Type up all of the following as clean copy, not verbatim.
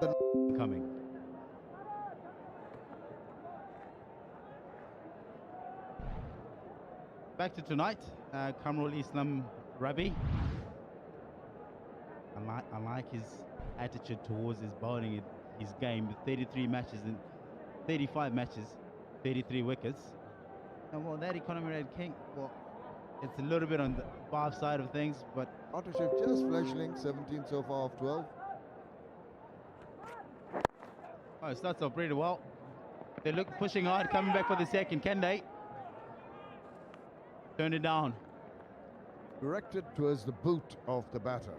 coming. Back to tonight, Kamrul Islam Rabi. I like his attitude towards his bowling, his game. 33 matches and 35 matches, 33 wickets. And well, that economy rate king, well, it's a little bit on the far side of things, but partnership just fledgling, 17 so far of 12. Oh, it starts off pretty well. They look pushing hard, coming back for the second. Can they? Turn it down. Directed towards the boot of the batter.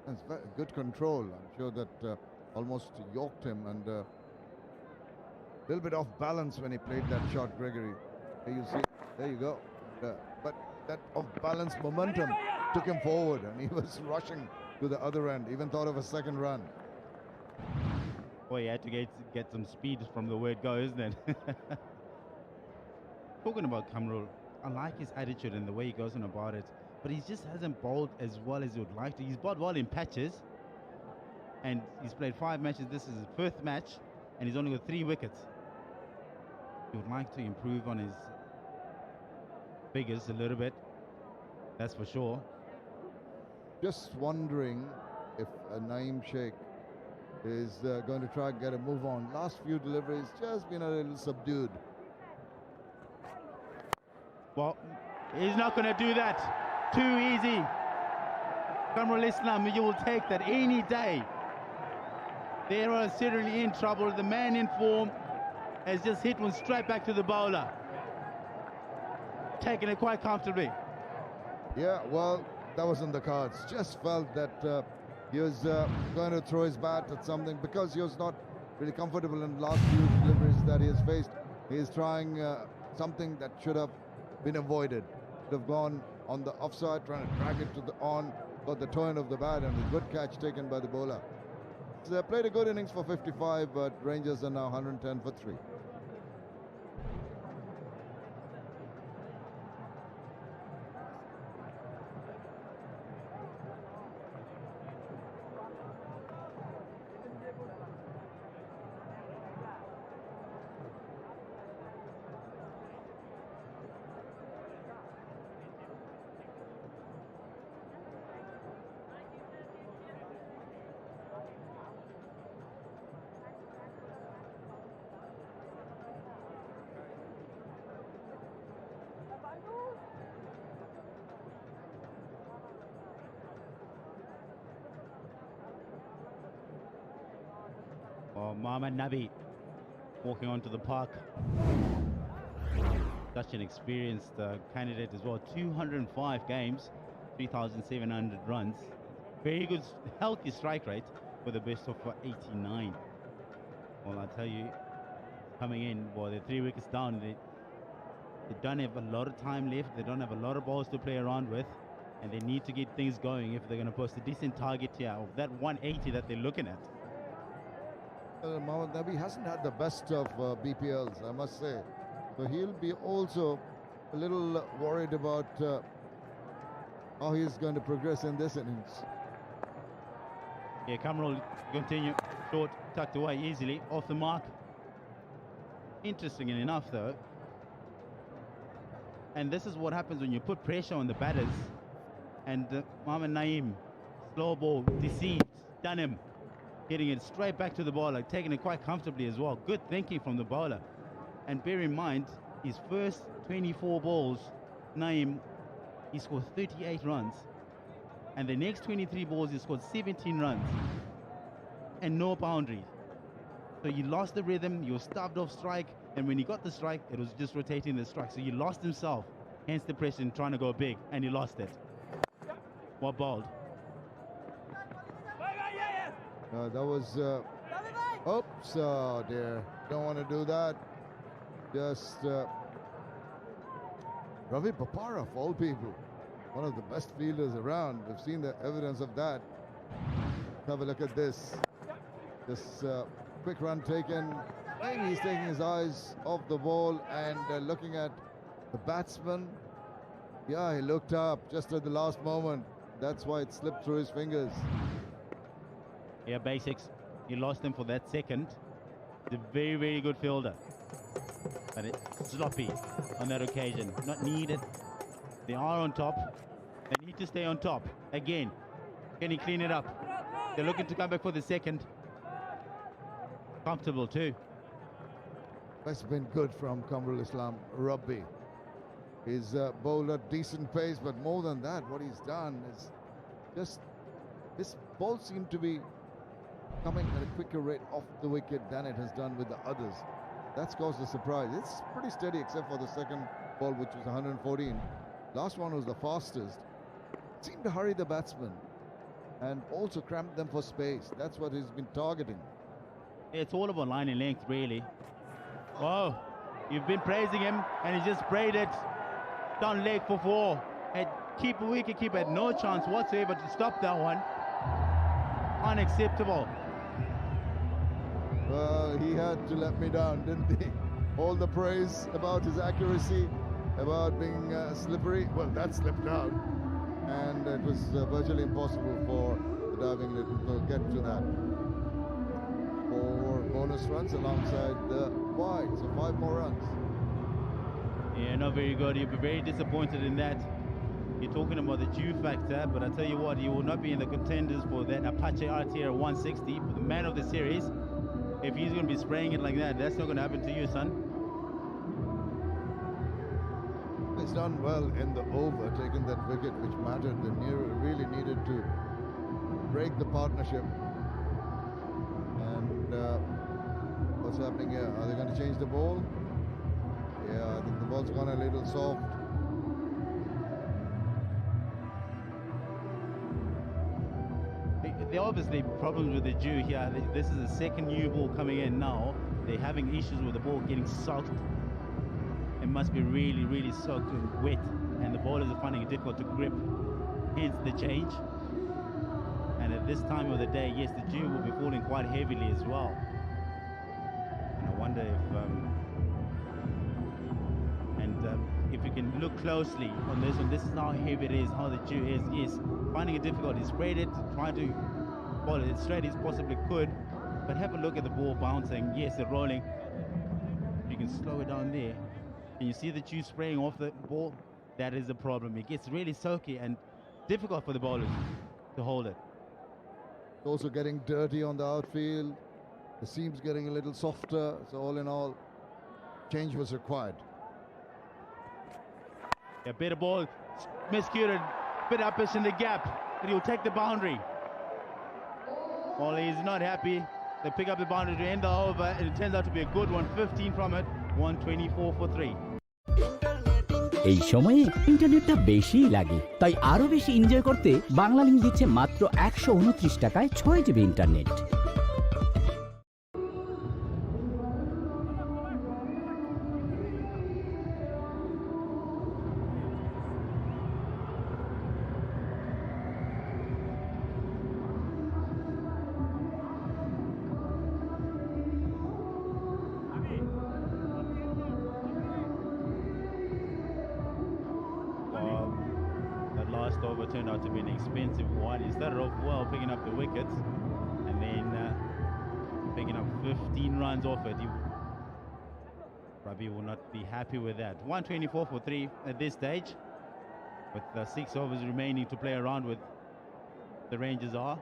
That's very good control. I'm sure that almost yorked him, and a little bit off balance when he played that shot, Gregory. There you see, there you go. But that off balance momentum took him forward, and he was rushing to the other end. Even thought of a second run. Boy, he had to get some speed from the word go, isn't it? Talking about Kamrul, I like his attitude and the way he goes on about it, but he just hasn't bowled as well as he would like to. He's bowled well in patches, and he's played 5 matches. This is his 1st match, and he's only got 3 wickets. He would like to improve on his figures a little bit, that's for sure. Just wondering if Naeem Sheikh is going to try and get a move on. Last few deliveries just been a little subdued. Well, he's not going to do that. Too easy. Kamrul Islam, you will take that any day. They are seriously in trouble. The man in form has just hit one straight back to the bowler. Taking it quite comfortably. Yeah, well, that was in the cards. Just felt that he was going to throw his bat at something because he was not really comfortable in the last few deliveries that he has faced. He is trying something that should have been avoided. Should have gone on the offside, trying to drag it to the on, got the toe end of the bat, and a good catch taken by the bowler. So they played a good innings for 55, but Rangers are now 110 for 3. Mohammad Nabi walking onto the park. Such an experienced candidate as well. 205 games, 3,700 runs. Very good, healthy strike rate with a best of 89. Well, I tell you, coming in, well, they're 3 wickets down. They don't have a lot of time left. They don't have a lot of balls to play around with. And they need to get things going if they're going to post a decent target here of that 180 that they're looking at. Mohammad Nabi hasn't had the best of BPLs, I must say. So he'll be also a little worried about how he's going to progress in this innings. Yeah, Kamrul continue. Short, tucked away easily, off the mark. Interesting enough, though. And this is what happens when you put pressure on the batters. And Mohammad Naeem, slow ball, deceived, done him. Getting it straight back to the bowler, taking it quite comfortably as well. Good thinking from the bowler. And bear in mind, his first 24 balls, Naeem, he scored 38 runs. And the next 23 balls, he scored 17 runs. And no boundaries. So you lost the rhythm, you were stubbed off strike, and when he got the strike, it was just rotating the strike. So he lost himself, hence the pressure in trying to go big, and he lost it. What bowled? That was, oops, oh dear, don't want to do that. Just, Ravi Bopara, of all people, one of the best fielders around. We've seen the evidence of that. Have a look at this. This quick run taken. Maybe he's taking his eyes off the ball and looking at the batsman. Yeah, he looked up just at the last moment. That's why it slipped through his fingers. Yeah, basics. He lost them for that second. He's a very, very good fielder. But it's sloppy on that occasion. Not needed. They are on top. They need to stay on top. Again. Can he clean it up? They're looking to come back for the second. Comfortable too. That's been good from Kamrul Islam Rabbi. He's bowled at decent pace, but more than that, what he's done is just this ball seemed to be coming at a quicker rate off the wicket than it has done with the others. That's caused a surprise. It's pretty steady except for the second ball, which was 114. Last one was the fastest. Seemed to hurry the batsman and also cramp them for space. That's what he's been targeting. It's all about line and length, really. Oh, you've been praising him, and he just sprayed it down leg for 4. And wicketkeeper had no chance whatsoever to stop that one. Unacceptable. Well, he had to let me down, didn't he? All the praise about his accuracy, about being slippery. Well, that slipped out. And it was virtually impossible for the diving little to get to that. 4 bonus runs alongside the wide, so 5 more runs. Yeah, not very good. You'll be very disappointed in that. You're talking about the dew factor, but I tell you what, you will not be in the contenders for that Apache RTR 160 for the man of the series. If he's going to be spraying it like that, that's not going to happen to you, son. He's done well in the over, taking that wicket which mattered. They really needed to break the partnership. And what's happening here? Are they going to change the ball? Yeah, I think the ball's gone a little soft. There are obviously problems with the dew here. This is the second new ball coming in now. They're having issues with the ball getting soaked. It must be really, really soaked and wet, and the bowlers are finding it difficult to grip, hence the change. And at this time of the day, yes, the dew will be falling quite heavily as well. And I wonder if you can look closely on this one, this is how heavy it is, how the dew is. Yes, finding it difficult. He sprayed it, trying to bowl it as straight as possibly could, but have a look at the ball bouncing. Yes, it's rolling. You can slow it down there. And you see the dew spraying off the ball. That is the problem. It gets really soaky and difficult for the bowlers to hold it. Also getting dirty on the outfield. The seam's getting a little softer. So all in all, change was required. A better ball, miscued, bit uppish in the gap, but he'll take the boundary. Well, he's not happy. They pick up the boundary to end the over, and it turns out to be a good one. 15 from it, 124 for 3. এই সময়ে ইন্টারনেটটা বেশিই লাগে, তাই আরো বেশি enjoy করতে Bangla link দিচ্ছে মাত্র 129 টাকায় 6 GB internet. Over turned out to be an expensive one. He started off well, picking up the wickets, and then picking up 15 runs off it. Rabi will not be happy with that. 124 for 3 at this stage, with 6 overs remaining to play around with. The Rangers are.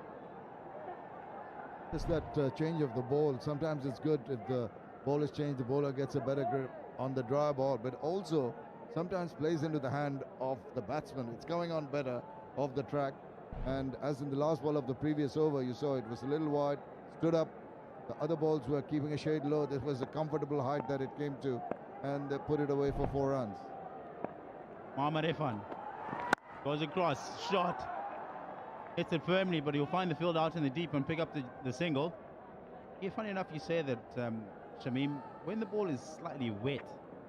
Just that change of the ball. Sometimes it's good if the ball is changed, the bowler gets a better grip on the dry ball, but also sometimes plays into the hand of the batsman. It's going on better off the track. And as in the last ball of the previous over, you saw it was a little wide, stood up. The other balls were keeping a shade low. This was a comfortable height that it came to, and they put it away for 4 runs. Mohammad Irfan goes across, shot. Hits it firmly, but he'll find the field out in the deep and pick up the single. Yeah, funny enough, you say that, Shamim, when the ball is slightly wet,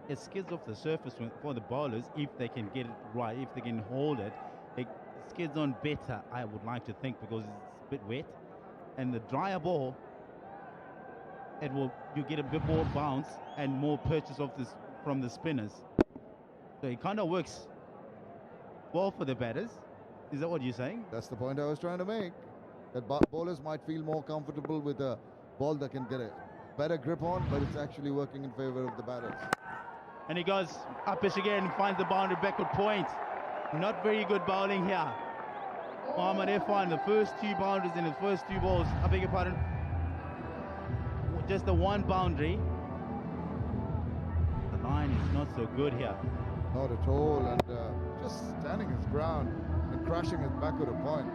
it skids off the surface for the bowlers if they can get it right, if they can hold it. It skids on better, I would like to think, because it's a bit wet. And the drier ball, you get a bit more bounce and more purchase of this from the spinners. So it kind of works well for the batters. Is that what you're saying? That's the point I was trying to make. that bowlers might feel more comfortable with a ball that can get a better grip on, but it's actually working in favor of the batters. And he goes up pitch again, finds the boundary backward point. Not very good bowling here. Mohammad Irfan, the first 2 boundaries in his first 2 balls. I beg your pardon. Just the 1 boundary. The line is not so good here. Not at all, and just standing his ground and crashing it back at a point.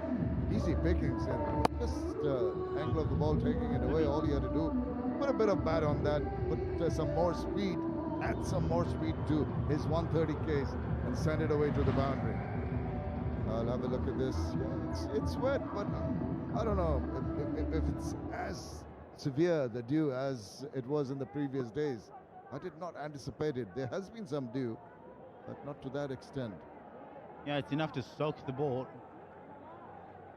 Easy pickings and just angle of the ball taking it away. All he had to do, put a bit of bat on that, put some more speed, add some more speed to his 130 case and send it away to the boundary. I'll have a look at this. Yeah, it's wet, but I don't know if it's as severe the dew as it was in the previous days. I did not anticipate it. There has been some dew, but not to that extent. Yeah, it's enough to soak the ball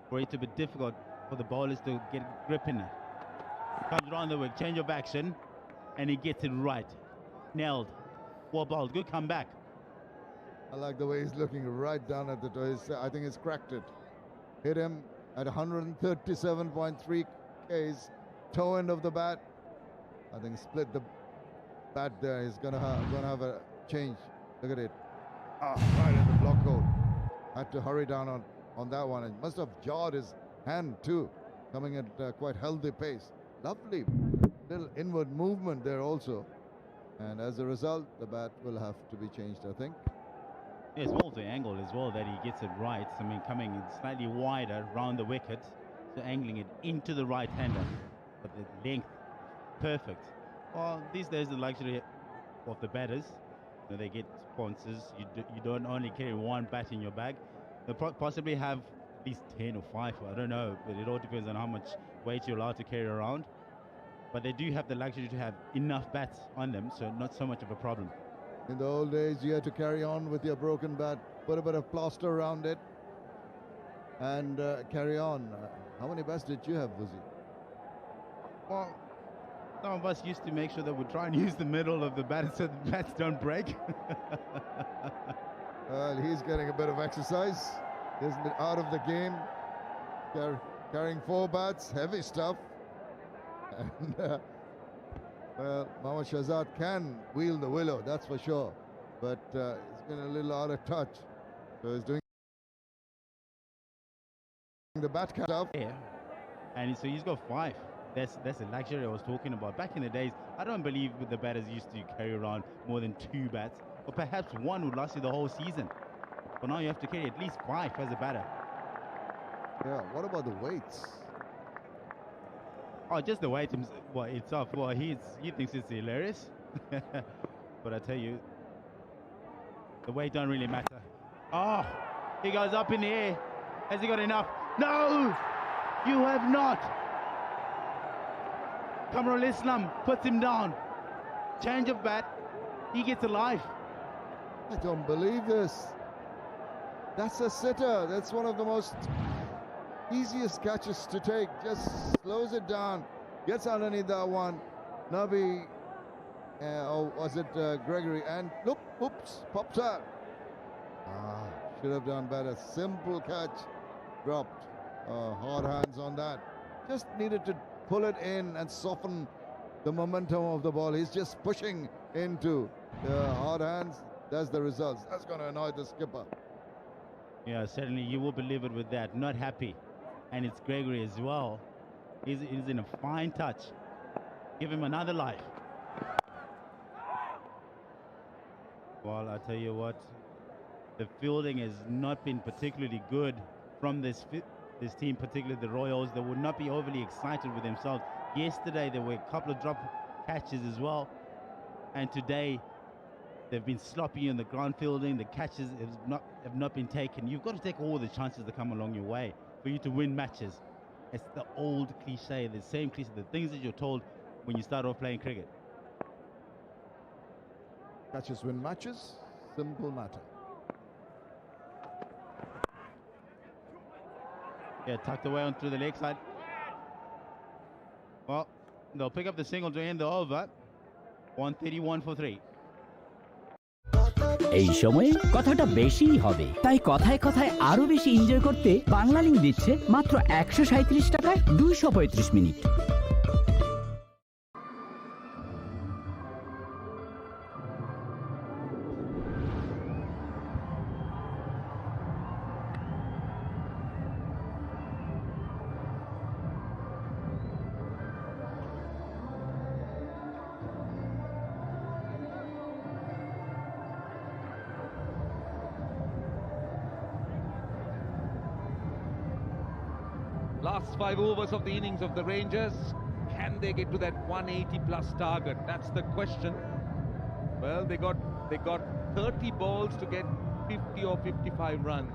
for it to be difficult for the bowlers to get grip in it. Comes around the wick, change of action, and he gets it right. Nailed. Well bowled. Good comeback. I like the way he's looking right down at the toe. I think he's cracked it. Hit him at 137.3 Ks. Toe end of the bat. I think split the bat there. He's gonna have a change. Look at it. Right in the block hole. Had to hurry down on that one. And must have jawed his hand too. Coming at quite healthy pace. Lovely little inward movement there also. And as a result, the bat will have to be changed, I think. Yeah, it's well the angle as well that he gets it right. I mean, coming slightly wider round the wicket, so angling it into the right-hander. But the length, perfect. Well, these days the luxury of the batters, you know, they get sponsors. You don't only carry 1 bat in your bag. They possibly have at least 10 or 5. I don't know, but it all depends on how much weight you're allowed to carry around. But they do have the luxury to have enough bats on them, so not so much of a problem. In the old days, you had to carry on with your broken bat, put a bit of plaster around it, and carry on. How many bats did you have, Vuzi? Well, some of us used to make sure that we try and use the middle of the bat so the bats don't break. Well, he's getting a bit of exercise. Isn't it out of the game? Carrying 4 bats, heavy stuff. And well, Mohammad Shahzad can wield the willow, that's for sure. But he's been a little out of touch. So he's doing the bat stuff. Yeah. And so he's got 5. That's the luxury I was talking about. Back in the days, I don't believe the batters used to carry around more than 2 bats. Or perhaps 1 would last you the whole season. But now you have to carry at least 5 as a batter. Yeah, what about the weights? Oh, just the weight itself. Well, he thinks it's hilarious. But I tell you, the weight don't really matter. Oh, he goes up in the air. Has he got enough? No, you have not. Kamrul Islam puts him down. Change of bat. He gets a life. I don't believe this. That's a sitter. That's one of the most easiest catches to take. Just slows it down, gets underneath that one. Nabi, or was it Gregory? And look, oops, pops out. Should have done better. Simple catch, dropped. Hard hands on that. Just needed to pull it in and soften the momentum of the ball. He's just pushing into the hard hands. That's the results. That's going to annoy the skipper. Yeah, certainly you will believe it with that. Not happy. And it's Gregory as well. He's in a fine touch. Give him another life. Well, I tell you what, the fielding has not been particularly good from this team, particularly the Royals. They would not be overly excited with themselves. Yesterday there were a couple of drop catches as well, and today they've been sloppy in the ground fielding. The catches have not been taken. You've got to take all the chances that come along your way for you to win matches. It's the old cliche, the same cliche, the things that you're told when you start off playing cricket. Catches win matches, simple matter. Yeah, tucked away on through the leg side. Well, they'll pick up the single to end the over. 131 for 3. এই সময়ে কথাটা বেশিই হবে, তাই কথায় কথায় আরো বেশি এনজয় করতে বাংলা লিংক দিচ্ছে মাত্র 137 টাকায় 235 minute. Last 5 overs of the innings of the Rangers. Can they get to that 180 plus target? That's the question. Well, they got 30 balls to get 50 or 55 runs.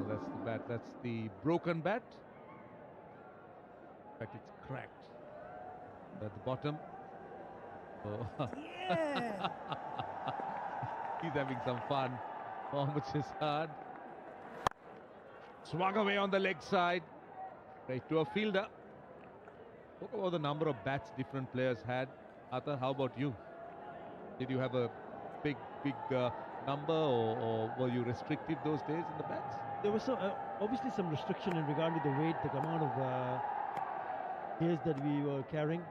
That's the bat. That's the broken bat. In fact, it's cracked at the bottom. Oh. He's having some fun. Mohammad Shahzad swung away on the leg side, right to a fielder. Talk about the number of bats different players had. Athar, how about you? Did you have a big number, or were you restricted those days in the bats? There was obviously some restriction in regard to the weight, the amount of gears that we were carrying,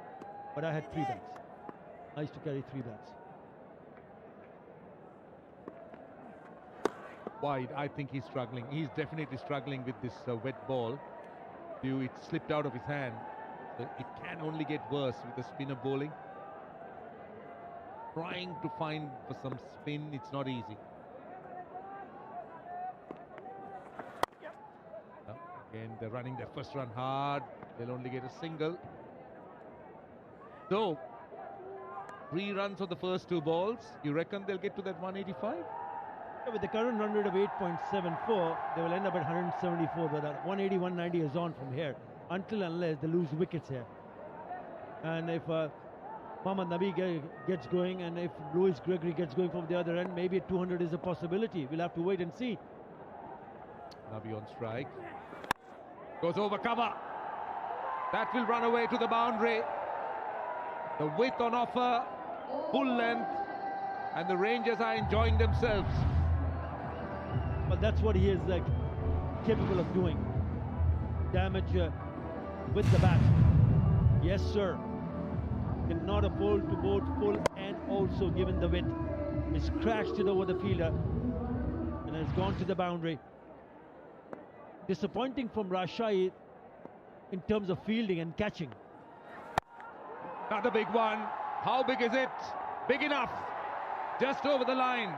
but I had 3 bats. I used to carry 3 bats. Wide, I think he's struggling. He's definitely struggling with this wet ball. It slipped out of his hand. So it can only get worse with the spinner bowling. Trying to find for some spin, it's not easy. Again, they're running their first run hard. They'll only get a single. So, 3 runs on the first 2 balls. You reckon they'll get to that 185? With the current run rate of 8.74, they will end up at 174, but that 180, 190 is on from here, until unless they lose wickets here. And if Mohammad Nabi gets going, and if Louis Gregory gets going from the other end, maybe 200 is a possibility. We'll have to wait and see. Nabi on strike. Goes over cover. That will run away to the boundary. The width on offer, full length, and the Rangers are enjoying themselves. But that's what he is capable of doing. Damage with the bat. Yes, sir. Cannot afford to bowl full, and also given the width, he's crashed it over the fielder and has gone to the boundary. Disappointing from Rajshahi in terms of fielding and catching. Another big one. How big is it? Big enough. Just over the line.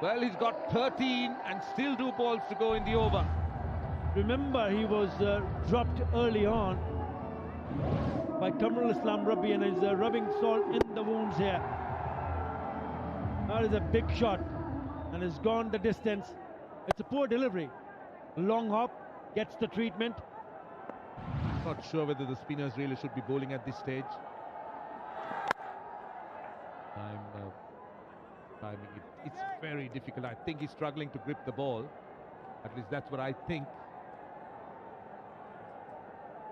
Well, he's got 13 and still 2 balls to go in the over. Remember, he was dropped early on by Kamrul Islam Rabbi, and is rubbing salt in the wounds here. That is a big shot and has gone the distance. It's a poor delivery. Long hop, gets the treatment. Not sure whether the spinners really should be bowling at this stage. Timing it's very difficult. I think he's struggling to grip the ball. At least that's what I think.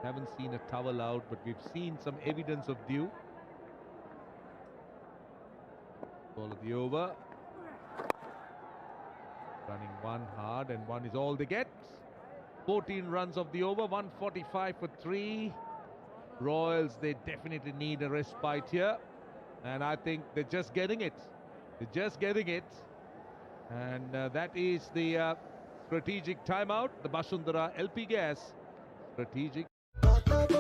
Haven't seen a towel out, but we've seen some evidence of dew. Ball of the over. Running 1 hard, and 1 is all they get. 14 runs of the over, 145 for 3. Royals, they definitely need a respite here, and I think they're just getting it. They're just getting it. And that is the strategic timeout. The Bashundhara LP Gas strategic.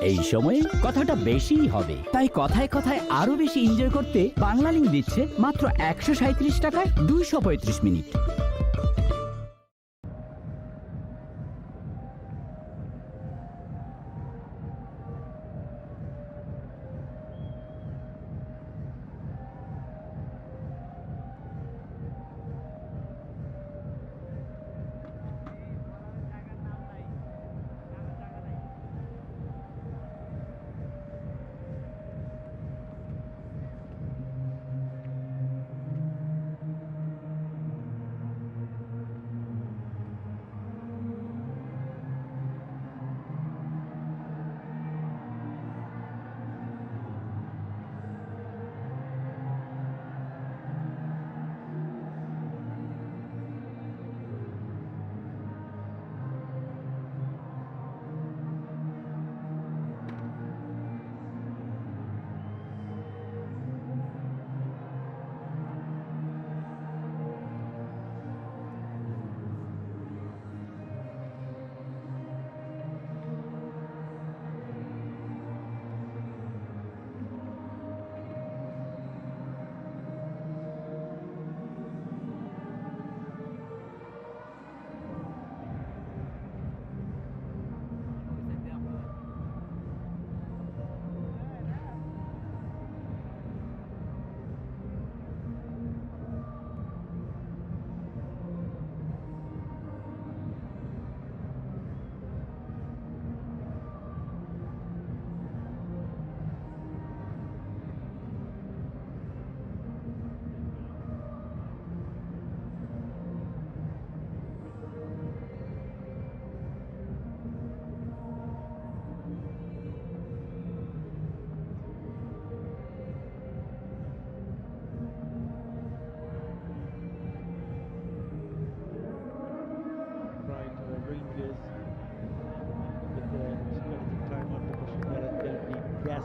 এই সময়ে কথাটা বেশিই হবে, তাই কথায় কথায় আরো বেশি এনজয় করতে বাংলা লিংক দিচ্ছে মাত্র 137 টাকায় 235 minute.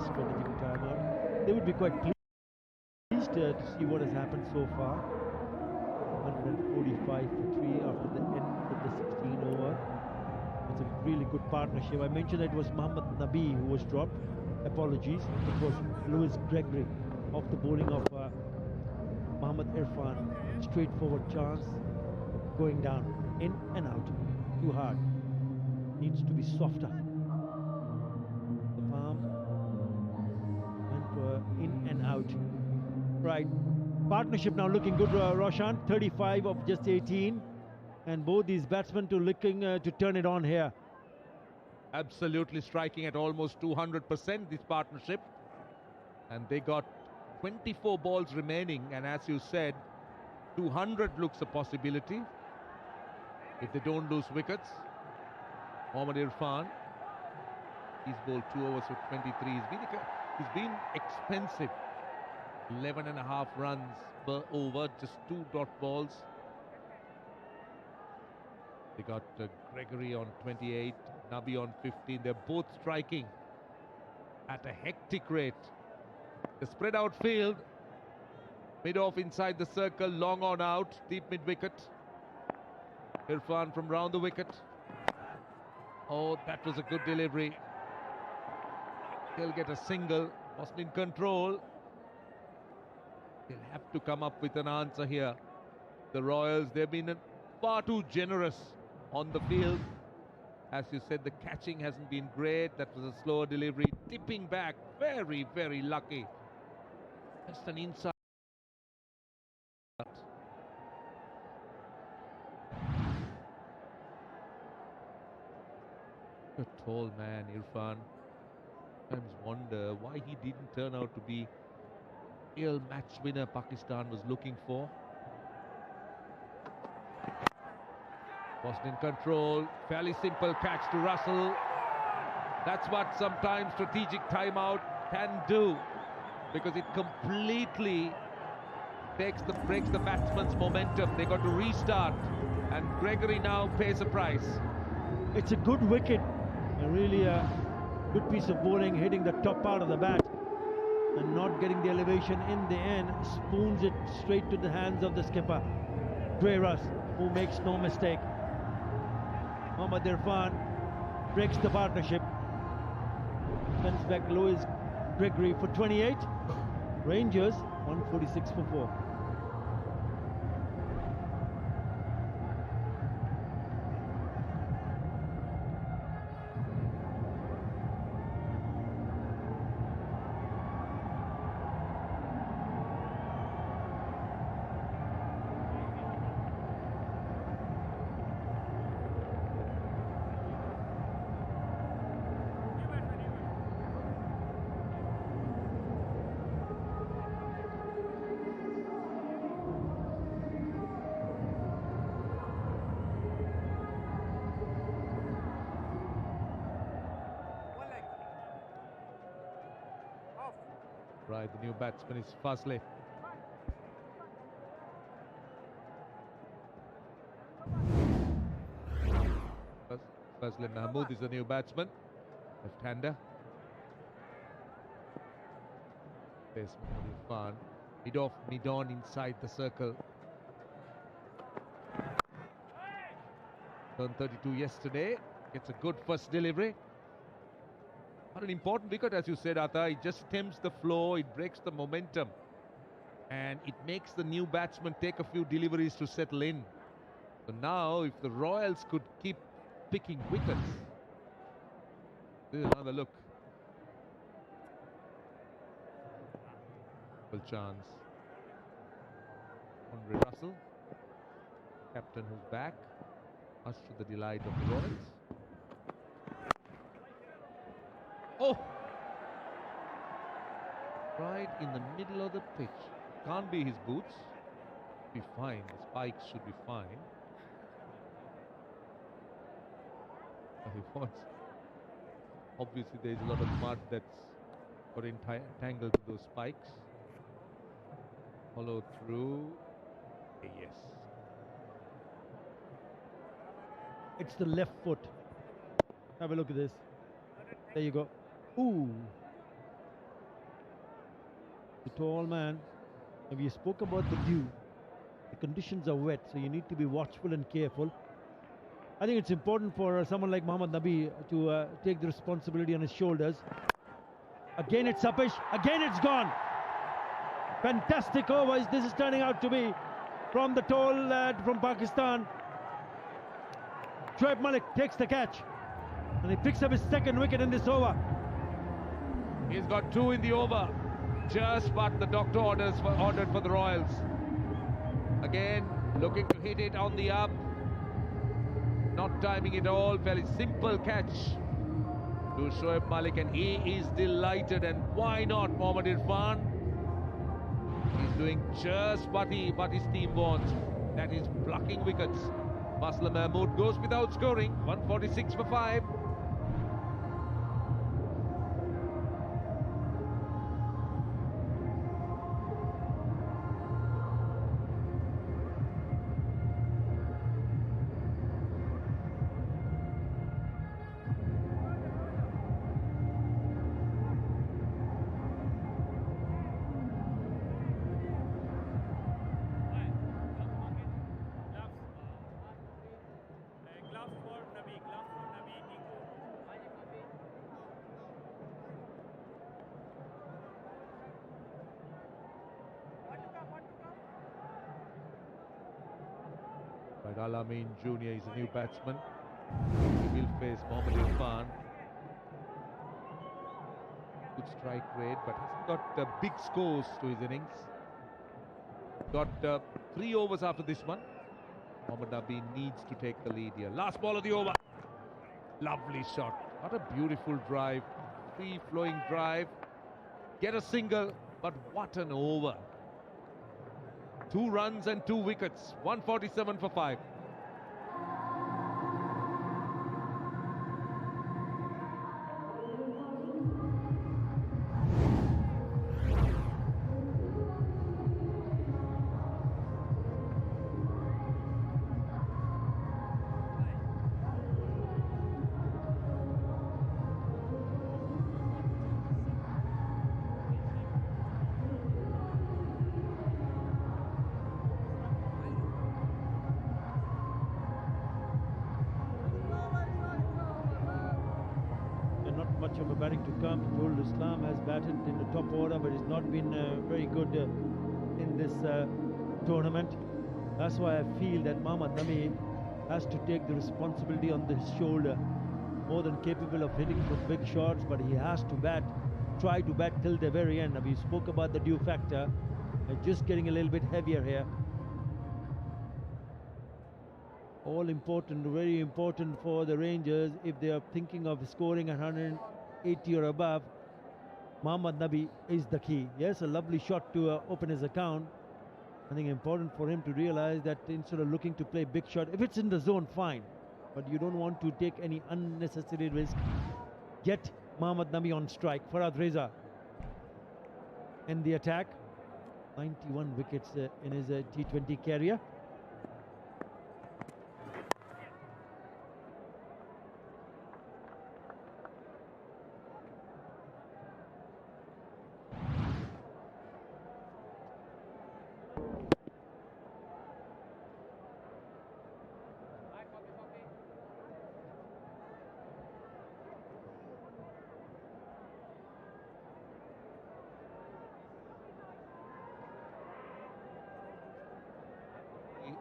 strategic timeout. They would be quite pleased to see what has happened so far. 145 for 3 after the end of the 16 over. It's a really good partnership. I mentioned that it was Mohammad Nabi who was dropped. Apologies. It was Lewis Gregory off the bowling of Mohammad Irfan. Straightforward chance. Going down. In and out. Too hard. Needs to be softer. The palm went in and out. Right. Partnership now looking good, Roshan. 35 of just 18. And both these batsmen looking to turn it on here. Absolutely striking at almost 200%, this partnership. And they got 24 balls remaining. And as you said, 200 looks a possibility if they don't lose wickets. Mohammad Irfan, he's bowled 2 overs with 23. He's been expensive. 11.5 runs per over, just 2 dot balls. They got Gregory on 28, Nabi on 15. They're both striking at a hectic rate. The spread out field, mid off inside the circle, long on out, deep mid wicket. Irfan from round the wicket. Oh, that was a good delivery. They'll get a single. Wasn't in control. They'll have to come up with an answer here. The Royals, they've been far too generous on the field. As you said, the catching hasn't been great. That was a slower delivery. Tipping back. Very, very lucky. Just an inside. A tall man, Irfan. Sometimes wonder why he didn't turn out to be real match winner Pakistan was looking for. Wasn't in control. Fairly simple catch to Russell. That's what sometimes strategic timeout can do, because it completely breaks the batsman's momentum. They got to restart, and Gregory now pays a price. It's a good wicket, and really a good piece of bowling, hitting the top part of the bat and not getting the elevation in the end. Spoons it straight to the hands of the skipper, Russ, who makes no mistake. Mohammad Irfan breaks the partnership. Sends back Lewis Gregory for 28. Rangers 146 for 4. Right, the new batsman is Fazli. Fazli Mahmood is the new batsman, left-hander. There's Mohammad Irfan, mid-off, mid-on inside the circle. Turned 32 yesterday, gets a good first delivery. But an important wicket, as you said, Atta. It just stems the flow, it breaks the momentum, and it makes the new batsman take a few deliveries to settle in. So now, if the Royals could keep picking wickets, this is another look. Full chance. Andre Russell, captain who's back, much to the delight of the Royals. Oh! Right in the middle of the pitch. Can't be his boots. Be fine. The spikes should be fine. But he wants. Obviously, there is a lot of mud that's got entangled to those spikes. Follow through. Yes. It's the left foot. Have a look at this. There you go. Ooh. the tall man. And we spoke about the dew. The conditions are wet, so you need to be watchful and careful. I think it's important for someone like Mohammad Nabi to take the responsibility on his shoulders. Again it's uppish, again it's gone. Fantastic overs this is turning out to be from the tall lad from Pakistan. Shoaib Malik takes the catch and he picks up his second wicket in this over. He's got 2 in the over. Just what the doctor ordered for the Royals. Again, looking to hit it on the up. Not timing it all. Very simple catch to Shoaib Malik, and he is delighted. And why not Mohammad Irfan? He's doing just what his team wants. That is plucking wickets. Masla Mahmood goes without scoring. 146 for 5. Al-Amin Jr. is a new batsman. He will face Mohammad Irfan. Good strike rate, but hasn't got big scores to his innings. Got 3 overs after this one. Mohammad Nabi needs to take the lead here. Last ball of the over. Lovely shot. What a beautiful drive. Free-flowing drive. Get a single, but what an over. 2 runs and 2 wickets. 147 for 5. Much of a batting to come. Joel Islam has batted in the top order, but he's not been very good in this tournament. That's why I feel that Mohammad Nabi has to take the responsibility on his shoulder. More than capable of hitting some big shots, but he has to try to bat till the very end. We spoke about the dew factor, just getting a little bit heavier here. All important, very important for the Rangers if they are thinking of scoring 180 or above. Mohammad Nabi is the key. Yes, a lovely shot to open his account. I think important for him to realize that instead of looking to play big shot, if it's in the zone, fine. But you don't want to take any unnecessary risk. Get Mohammad Nabi on strike. Farhad Reza in the attack. 91 wickets in his T20 career.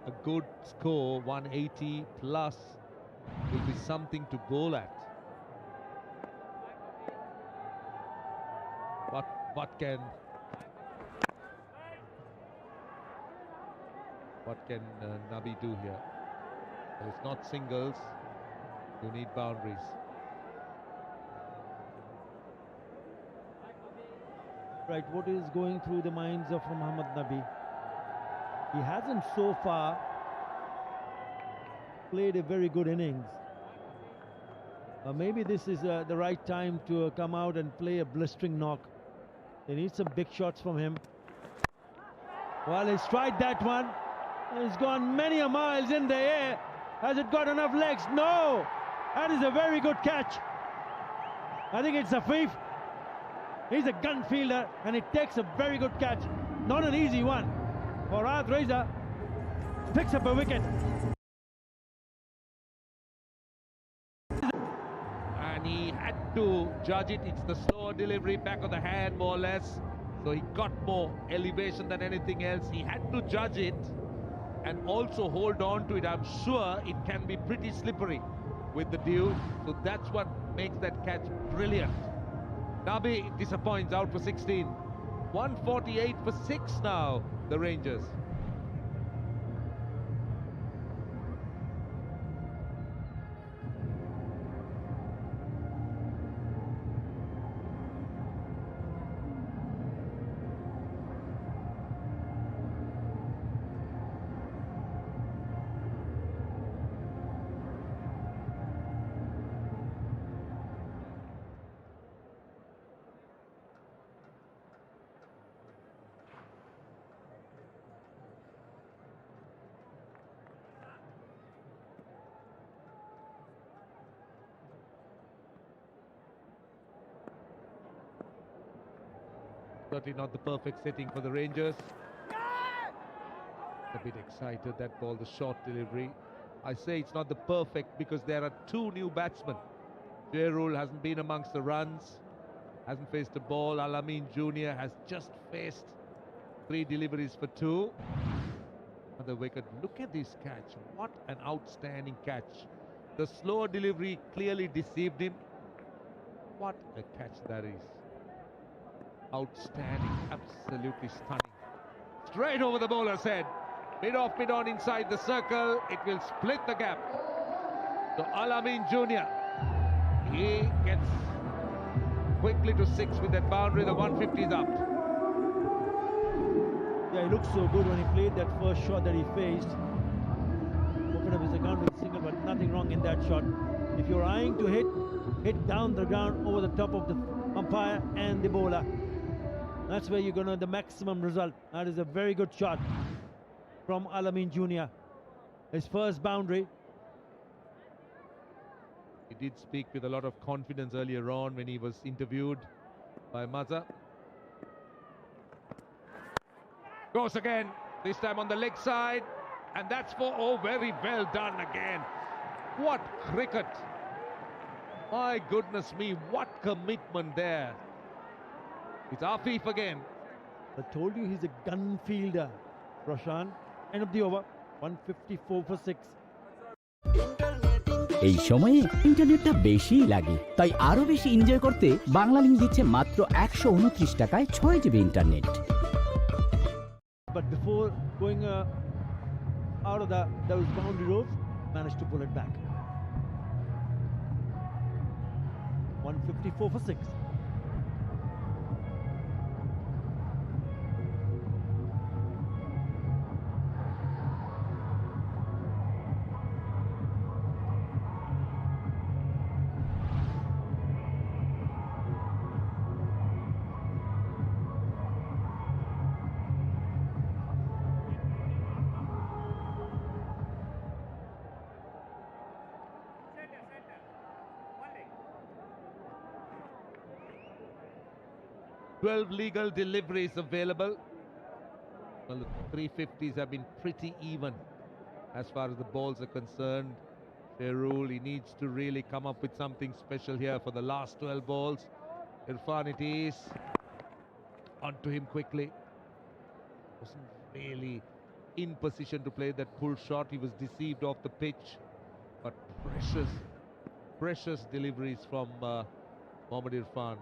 A good score, 180 plus, will be something to bowl at. What can Nabi do here? Well, it's not singles. You need boundaries. Right, what is going through the minds of Mohammad Nabi? He hasn't so far played a very good innings. Maybe this is the right time to come out and play a blistering knock. They need some big shots from him. Well, he's tried that one. He's gone many a miles in the air. Has it got enough legs? No! That is a very good catch. I think it's a fifth. He's a gun fielder and he takes a very good catch. Not an easy one. For Reza picks up a wicket. And he had to judge it. It's the slower delivery, back of the hand more or less. So he got more elevation than anything else. He had to judge it and also hold on to it. I'm sure it can be pretty slippery with the dew. So that's what makes that catch brilliant. Nabi disappoints, out for 16. 148 for 6 now, the Rangers. Certainly not the perfect setting for the Rangers. A bit excited, that ball, the short delivery. I say it's not the perfect because there are 2 new batsmen. Jairul hasn't been amongst the runs, hasn't faced a ball. Al-Amin Jr. has just faced 3 deliveries for 2. Another wicket. Look at this catch. What an outstanding catch. The slower delivery clearly deceived him. What a catch that is. Outstanding, absolutely stunning. Straight over the bowler's head. Mid off, mid on inside the circle. It will split the gap. So Al-Amin Jr. he gets quickly to 6 with that boundary. The 150 is up. Yeah, he looked so good when he played that first shot that he faced. Opened up his account with a single, but nothing wrong in that shot. If you're eyeing to hit down the ground over the top of the umpire and the bowler. That's where you're going to have the maximum result. That is a very good shot from Al-Amin Jr. His first boundary. He did speak with a lot of confidence earlier on when he was interviewed by Maza. Goes again, this time on the leg side. And that's for, oh, very well done again. What cricket. My goodness me, what commitment there. It's Afif again. I told you he's a gun fielder. Roshan, end of the over, 154 for 6. এই সময়ে ইন্টারনেটটা বেশিই লাগে, তাই আরো বেশি enjoy করতে Bangla link দিচ্ছে মাত্র 129 টাকায় 6 GB internet. But before going out of those boundary ropes, managed to pull it back. 154 for 6. Legal deliveries available. Well, the 350s have been pretty even as far as the balls are concerned. Jairul, he needs to really come up with something special here for the last 12 balls. Irfan it is. Onto him quickly. Wasn't really in position to play that pull shot. He was deceived off the pitch. But precious deliveries from Mohammad Irfan.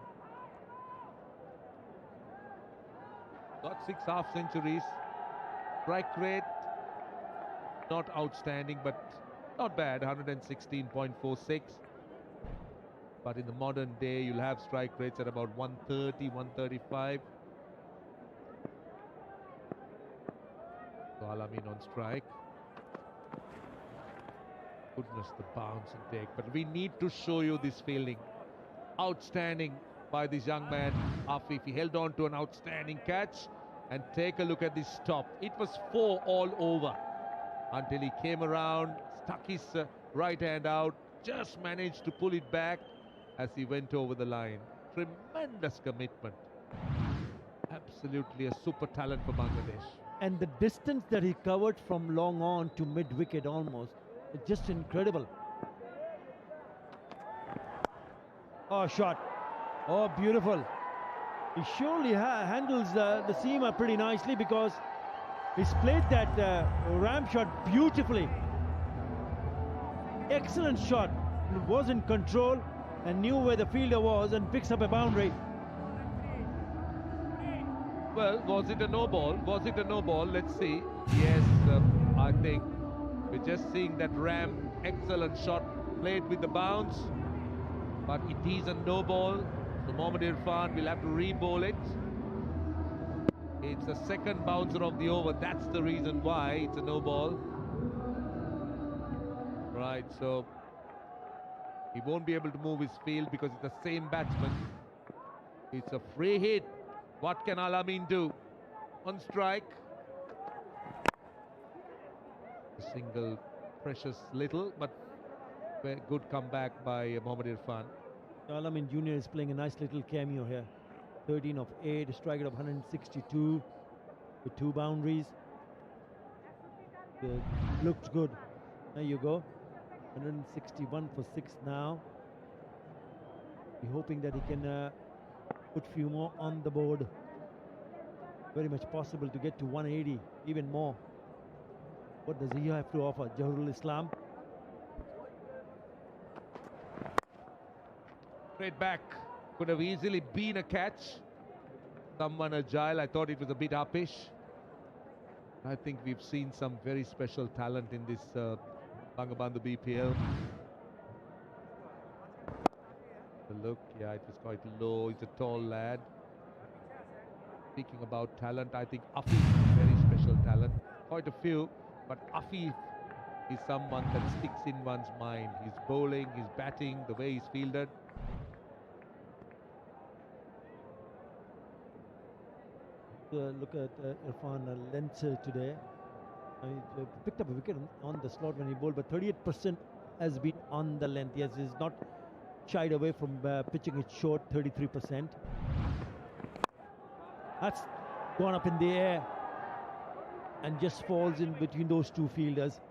Got 6 half centuries. Strike rate not outstanding, but not bad, 116.46. But in the modern day, you'll have strike rates at about 130, 135. So Al-Amin on strike. Goodness, the bounce and take. But we need to show you this fielding. Outstanding by this young man, Afif. He held on to an outstanding catch. And take a look at this stop. It was 4 all over until he came around, stuck his right hand out, just managed to pull it back as he went over the line. Tremendous tremendous commitment. Absolutely a super talent for Bangladesh. And the distance that he covered from long on to mid wicket almost, it's just incredible. Oh, shot. Oh, beautiful. He surely handles the seamer pretty nicely because he's played that ramp shot beautifully. Excellent shot. Was in control and knew where the fielder was and picks up a boundary. Well, was it a no ball? Was it a no ball? Let's see. Yes, I think we're just seeing that ramp. Excellent shot played with the bounce. But it is a no ball. So Mohammad Irfan will have to re-bowl it. It's a second bouncer of the over. That's the reason why it's a no ball. Right, so he won't be able to move his field because it's the same batsman. It's a free hit. What can Al-Amin do? On strike. A single, precious little, but very good comeback by Mohammad Irfan. Al-Amin Jr. is playing a nice little cameo here. 13 of 8, a strike rate of 162 with 2 boundaries. Looked good. There you go. 161 for 6 now. We're hoping that he can put few more on the board. Very much possible to get to 180, even more. What does he have to offer? Jahurul Islam. Straight back. Could have easily been a catch. Someone agile. I thought it was a bit uppish. I think we've seen some very special talent in this Bangabandhu BPL. The look, yeah, it was quite low. He's a tall lad. Speaking about talent, I think Afif is very special talent. Quite a few, but Afif is someone that sticks in one's mind. His bowling, his batting, the way he's fielded. Look at Irfan length today. He picked up a wicket on the slot when he bowled, but 38% has been on the length. Yes, he's not shied away from pitching it short, 33%. That's gone up in the air and just falls in between those two fielders.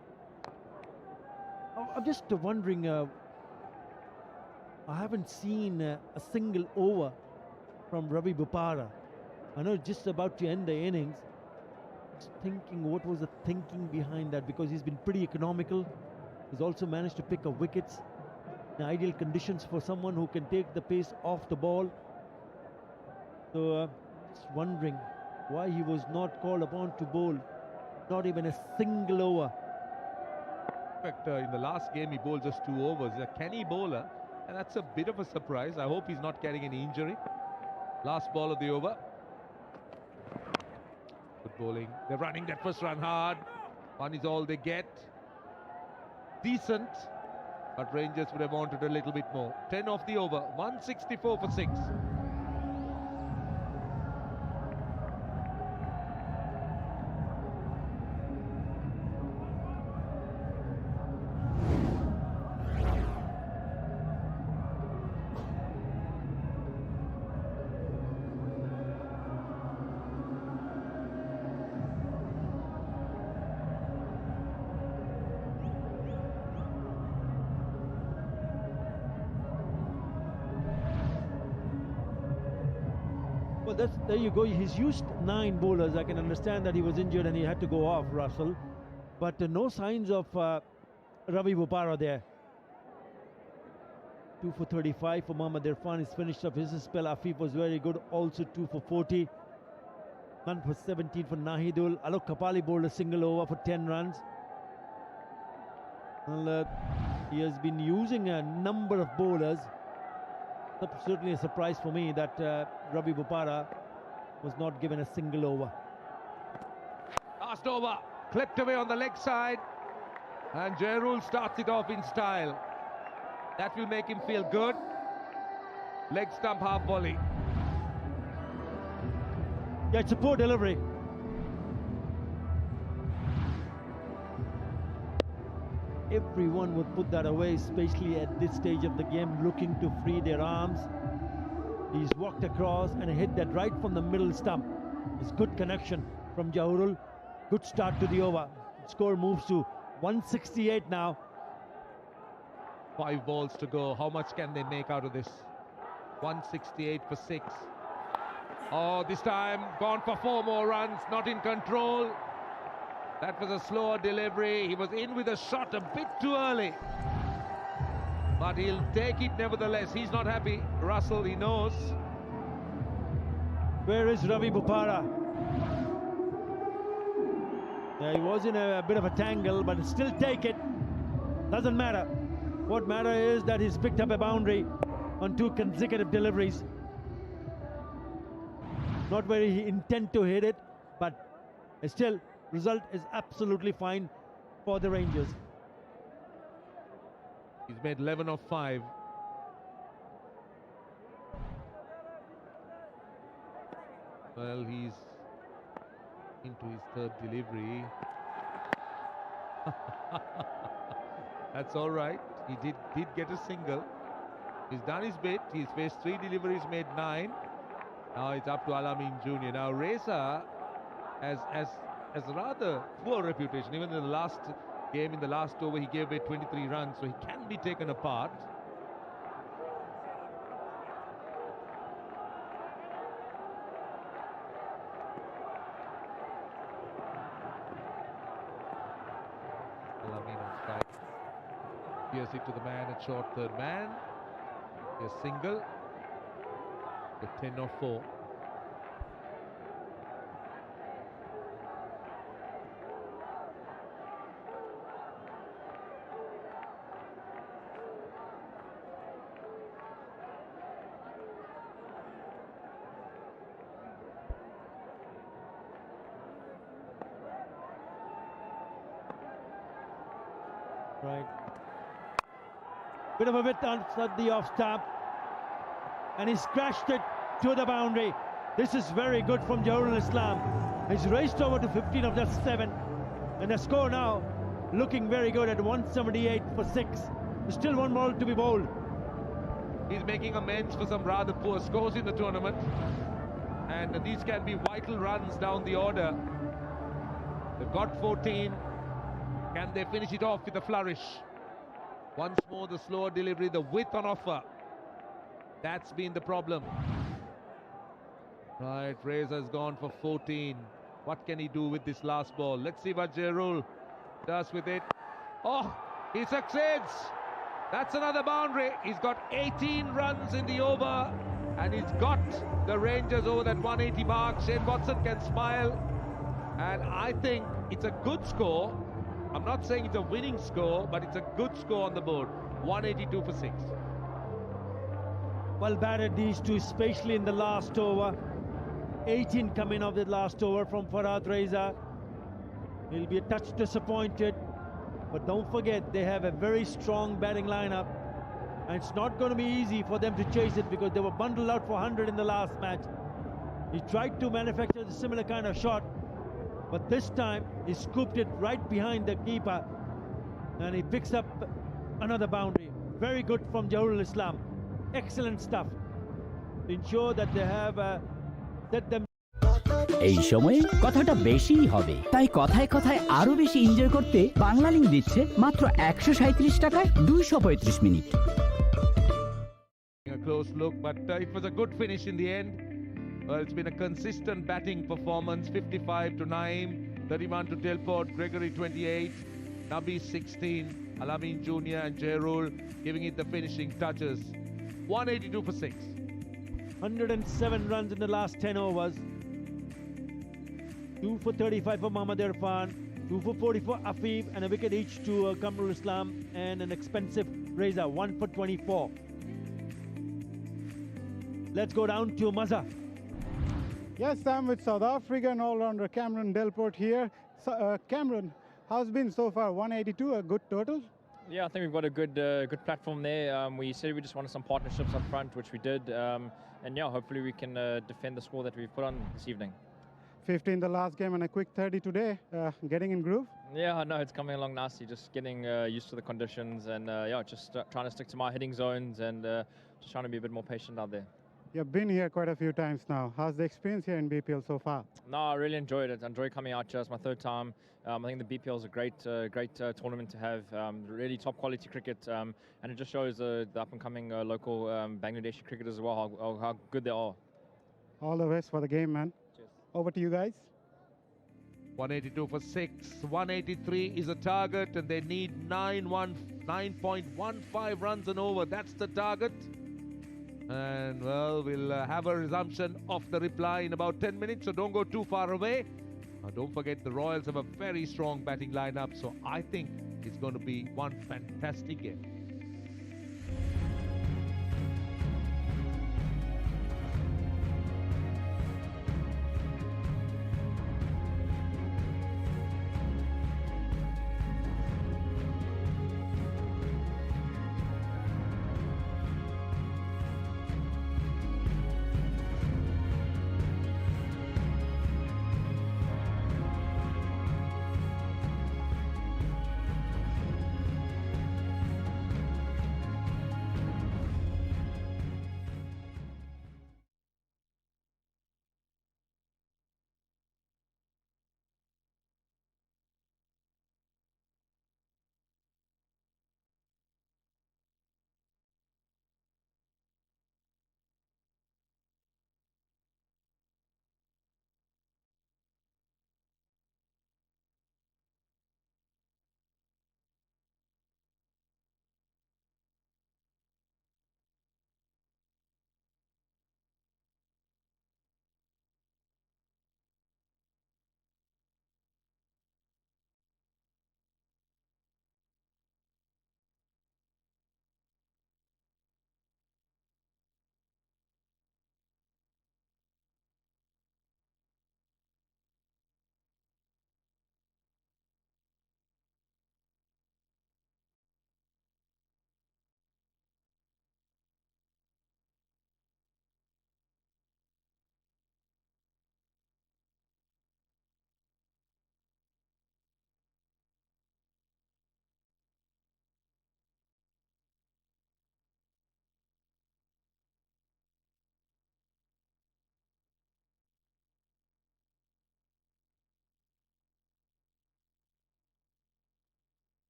I'm just wondering, I haven't seen a single over from Ravi Bopara. I know just about to end the innings. Just thinking what was the thinking behind that, because he's been pretty economical. He's also managed to pick up wickets in ideal conditions for someone who can take the pace off the ball. So just wondering why he was not called upon to bowl, not even a single over. In fact, in the last game he bowled just 2 overs. He's a canny bowler, and that's a bit of a surprise. I hope he's not carrying any injury. Last ball of the over. Good bowling. They're running that first run hard. 1 is all they get. Decent, but Rangers would have wanted a little bit more. 10 off the over. 164 for 6. Well, there you go. He's used 9 bowlers. I can understand that he was injured and he had to go off, Russell. But no signs of Ravi Bopara there. 2 for 35 for Mohammad Irfan. He's finished up his spell. Afif was very good. Also 2 for 40. 1 for 17 for Nahidul. Alok Kapali bowled a single over for 10 runs. Well, he has been using a number of bowlers. Certainly a surprise for me that Ravi Bopara was not given a single over. Last over, clipped away on the leg side, and Jairul starts it off in style. That will make him feel good. Leg stump half volley. Yeah, it's a poor delivery. Everyone would put that away, especially at this stage of the game, looking to free their arms. He's walked across and hit that right from the middle stump. It's good connection from Jahurul. Good start to the over. Score moves to 168 now. 5 balls to go. How much can they make out of this? 168 for 6. Oh, this time gone for 4 more runs. Not in control. That was a slower delivery. He was in with a shot a bit too early. But he'll take it nevertheless. He's not happy. Russell, he knows. Where is Ravi Bupara? Yeah, he was in a bit of a tangle, but still take it. Doesn't matter. What matters is that he's picked up a boundary on 2 consecutive deliveries. Not very intent to hit it, but still, result is absolutely fine for the Rangers. He's made 11 of 5. Well, he's into his 3rd delivery. That's all right. He did get a single. He's done his bit. He's faced 3 deliveries, made 9. Now it's up to Alamin Jr. Now Reza has a rather poor reputation. Even in the last game, in the last over, he gave away 23 runs, so he can be taken apart. Alamin on strike. Here's it to the man at short third man. Here's single. With 10 or 4. Right. Bit of a bit outside the off stump. And he's crashed it to the boundary. This is very good from Jahurul Islam. He's raced over to 15 of that 7. And the score now looking very good at 178 for 6. There's still 1 ball to be bowled. He's making amends for some rather poor scores in the tournament. And these can be vital runs down the order. They've got 14. Can they finish it off with a flourish? Once more, the slower delivery, the width on offer. That's been the problem. Right, Reza's gone for 14. What can he do with this last ball? Let's see what Jahurul does with it. Oh, he succeeds. That's another boundary. He's got 18 runs in the over, and he's got the Rangers over that 180 mark. Shane Watson can smile, and I think it's a good score. I'm not saying it's a winning score, but it's a good score on the board. 182 for 6. Well batted, these two, especially in the last over. 18 coming off the last over from Farhad Reza. He'll be a touch disappointed, but don't forget they have a very strong batting lineup, and it's not going to be easy for them to chase it because they were bundled out for 100 in the last match. He tried to manufacture a similar kind of shot, but this time he scooped it right behind the keeper, and he picks up another boundary. Very good from Jahurul Islam. Excellent stuff to ensure that they have set them. এই সময়ে কথাটা বেশিই হবে, তাই কথায় কথায় আরো বেশি এনজয় করতে বাংলা লিংক দিচ্ছে মাত্র 137 টাকায় 235 minute. A close look, but it was a good finish in the end. Well, it's been a consistent batting performance. 55 to Naeem, 31 to Delport, Gregory 28, Nabi 16, Alamin Jr. and Jahurul giving it the finishing touches. 182 for 6. 107 runs in the last 10 overs. 2 for 35 for Mohammad Irfan, 2 for 40 for Afif, and a wicket each to Kamrul Islam and an expensive Reza, 1 for 24. Let's go down to Maza. Yes, I'm with South African all-rounder Cameron Delport here. So, Cameron, how's been so far? 182, a good total? Yeah, I think we've got a good platform there. We said we just wanted some partnerships up front, which we did. And yeah, hopefully we can defend the score that we've put on this evening. 15 the last game and a quick 30 today. Getting in groove? Yeah, no, it's coming along nicely. Just getting used to the conditions and yeah, just trying to stick to my hitting zones and just trying to be a bit more patient out there. You've been here quite a few times now. How's the experience here in BPL so far? No, I really enjoyed it. I enjoy coming out here. It's my third time. I think the BPL is a great tournament to have. Really top quality cricket, and it just shows the up and coming local Bangladeshi cricketers as well how good they are. All the best for the game, man. Cheers. Over to you guys. 182 for 6. 183 is a target, and they need 9.15 runs and over. That's the target. And well, we'll have a resumption of the reply in about 10 minutes, so don't go too far away. Don't forget the Royals have a very strong batting lineup, so I think it's going to be one fantastic game.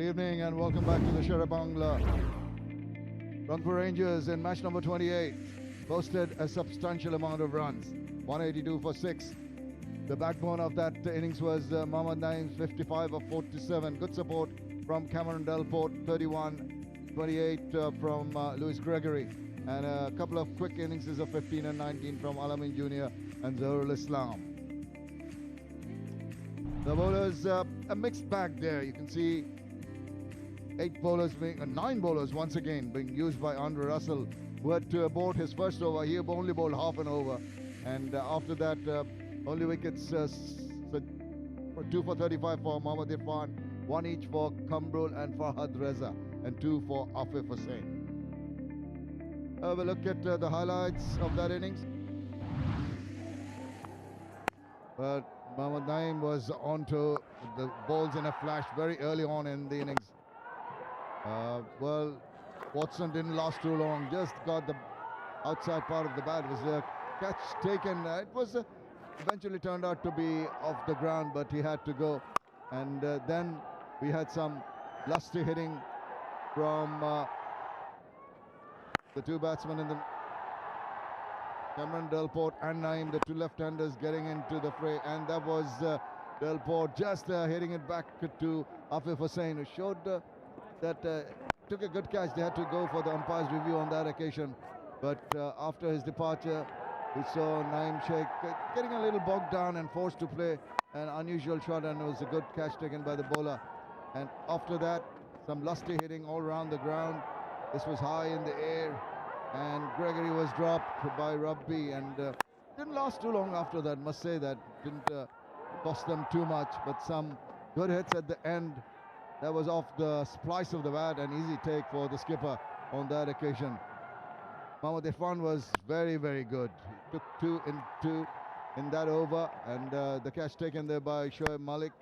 Good evening and welcome back to the Share Bangla. Rangpur Rangers in match number 28 posted a substantial amount of runs, 182 for 6. The backbone of that innings was Mohammad Naeem's 55 of 47. Good support from Cameron Delport, 31, 28 from Louis Gregory, and a couple of quick innings of 15 and 19 from Alamin Jr. and Zahrul Islam. The bowlers, a mixed bag there. You can see 9 bowlers once again being used by Andre Russell, who had to abort his first over. He only bowled half an over, and after that, only wickets 2 for 35 for Mohammad Irfan, 1 each for Kamrul and Farhad Reza, and 2 for Afif Hussain. Have a look at the highlights of that innings. But Mohammad Naeem was onto the balls in a flash very early on in the innings. Well, Watson didn't last too long, just got the outside part of the bat. It was a catch taken. It was eventually turned out to be off the ground, but he had to go. And then we had some lusty hitting from the two batsmen in the Cameron Delport and Naeem, the two left-handers getting into the fray, and that was Delport just hitting it back to Afif Hussain, who showed that took a good catch. They had to go for the umpire's review on that occasion, but after his departure, we saw Naeem Sheikh getting a little bogged down and forced to play an unusual shot, and it was a good catch taken by the bowler. And after that, some lusty hitting all around the ground. This was high in the air, and Gregory was dropped by Rabbi, and didn't last too long after that. Must say that didn't cost them too much, but some good hits at the end. That was off the splice of the bat, an easy take for the skipper on that occasion. Mohammad Irfan was very, very good. He took 2 in that over, and the catch taken there by Shoaib Malik.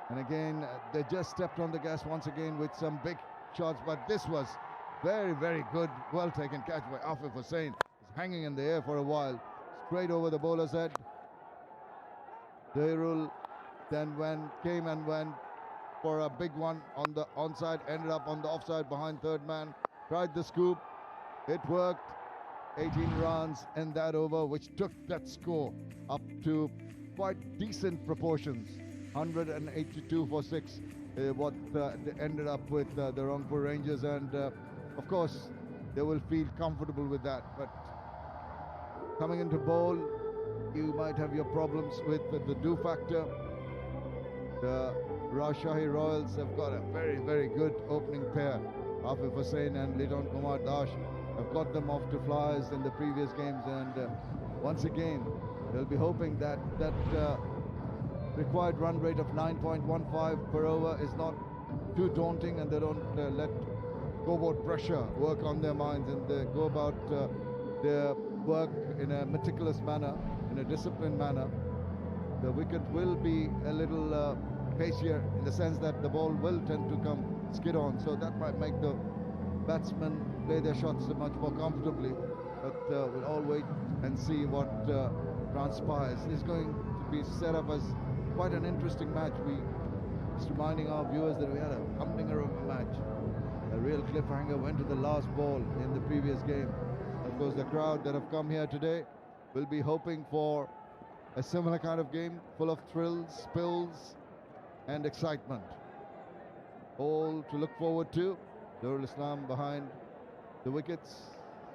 And again, they just stepped on the gas once again with some big shots, but this was very, very good, well taken catch by Afif Hussain. He's hanging in the air for a while, straight over the bowler's head. Zahrul then came and went for a big one on the onside, ended up on the offside behind third man, tried the scoop, it worked. 18 runs in that over, which took that score up to quite decent proportions. 182 for 6, what they ended up with the Rangpur Rangers, and of course they will feel comfortable with that. But coming into bowl, you might have your problems with the do factor. The Rajshahi Royals have got a very, very good opening pair. Afif Hussain and Liton Kumar Dash have got them off to flyers in the previous games, and once again they'll be hoping that required run rate of 9.15 per over is not too daunting, and they don't let scoreboard pressure work on their minds, and they go about their work in a meticulous manner, in a disciplined manner. The wicket will be a little pacier in the sense that the ball will tend to come skid on, so that might make the batsmen play their shots much more comfortably. But we'll all wait and see what transpires. It's going to be set up as quite an interesting match. We just reminding our viewers that we had a humdinger of a match. A real cliffhanger went to the last ball in the previous game. Of course, the crowd that have come here today will be hoping for a similar kind of game, full of thrills, spills, and excitement. All to look forward to. Zahrul Islam behind the wickets,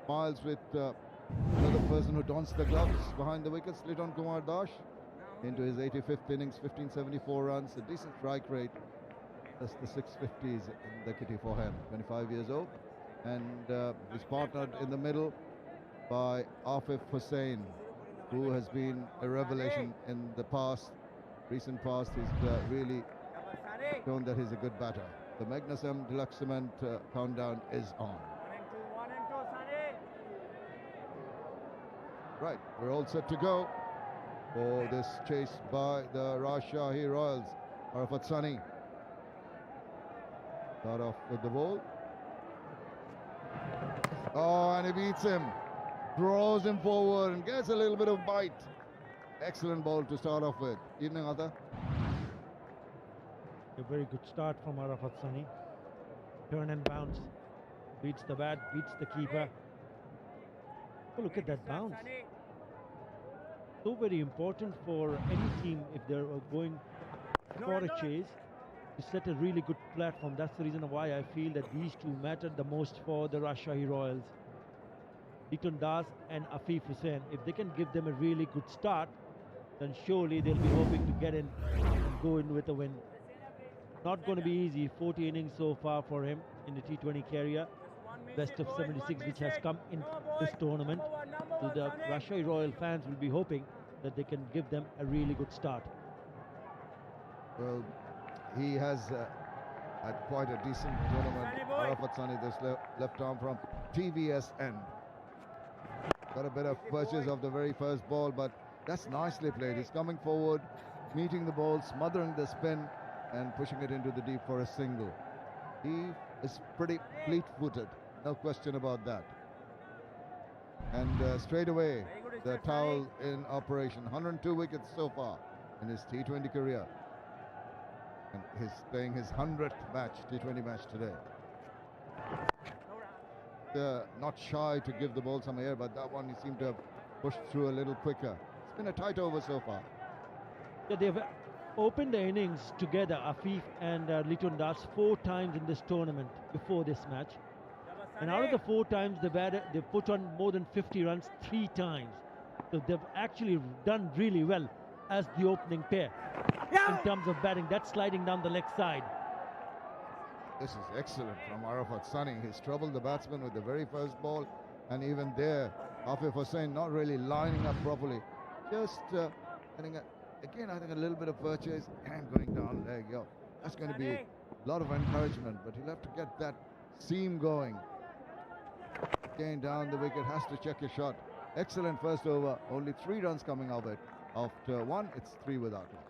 smiles with another person who dons the gloves behind the wickets, Liton Kumar Dash, into his 85th innings, 1574 runs, a decent strike rate. That's the 650s in the kitty for him, 25 years old. And he's partnered in the middle by Afif Hussain, who has been a revelation in the recent past. He's really shown that he's a good batter. The Magnusam Deluxe Cement countdown is on. Right, we're all set to go for this chase by the Rajshahi Royals. Arafat Sani start off with the ball. Oh, and he beats him. Draws him forward and gets a little bit of bite. Excellent ball to start off with. Evening, Arthur. A very good start from Arafat Sani. Turn and bounce. Beats the bat, beats the keeper. Oh, look at that bounce. So very important for any team if they're going for a chase to set a really good platform. That's the reason why I feel that these two mattered the most for the Rajshahi Royals. Liton Das and Afif Hussain. If they can give them a really good start, then surely they'll be hoping to get in and go in with a win. Not going to be easy. 40 innings so far for him in the T20 career. Best of 76 which has come in this tournament. So the Rajshahi Royal fans will be hoping that they can give them a really good start. Well, he has had quite a decent tournament. Arafat Sani, this left arm from TVSN. Got a bit of purchase of the very first ball, but that's nicely played. He's coming forward, meeting the ball, smothering the spin, and pushing it into the deep for a single. He is pretty fleet-footed, no question about that. And straight away, the towel in operation. 102 wickets so far in his T20 career. And he's playing his 100th match, T20 match today. Not shy to give the ball some air, but that one he seemed to have pushed through a little quicker. It's been a tight over so far. Yeah, they've opened the innings together, Afif and Liton Das, 4 times in this tournament before this match. And out of the 4 times they've put on more than 50 runs 3 times. So they've actually done really well as the opening pair in terms of batting. That's sliding down the leg side. This is excellent from Arafat Sani. He's troubled the batsman with the very first ball, and even there, Afif Hussain not really lining up properly. Just getting again, I think a little bit of purchase and going down. There you go. That's going to be a lot of encouragement, but he'll have to get that seam going. Again, down the wicket, has to check his shot. Excellent first over. Only 3 runs coming of it. After 1, it's 3 without loss.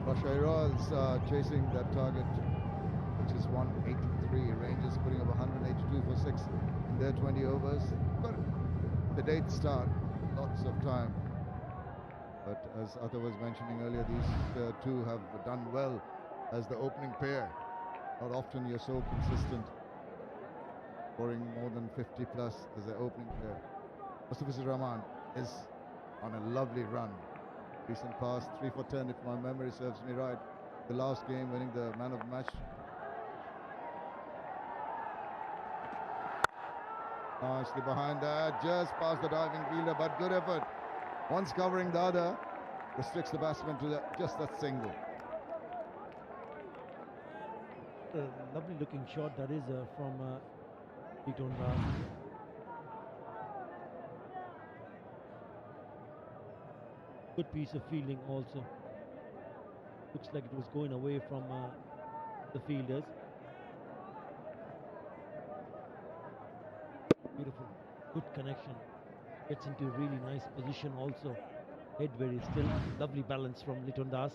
Rajshahi Royals are chasing that target, which is 183. Rangers putting up 182 for 6 in their 20 overs. But the date start, lots of time. But as Atta was mentioning earlier, these two have done well as the opening pair. Not often you're so consistent, scoring more than 50 plus as the opening pair. Mustafizur Rahman is on a lovely run. Recent past 3 for 10, if my memory serves me right. The last game, winning the man of the match. Nicely behind that, just past the diving fielder, but good effort. Once covering the other, restricts the batsman to just that single. A lovely looking shot that is from Liton Das. Good piece of fielding also. Looks like it was going away from the fielders. Beautiful. Good connection. Gets into a really nice position also. Head very still. Lovely balance from Liton Das.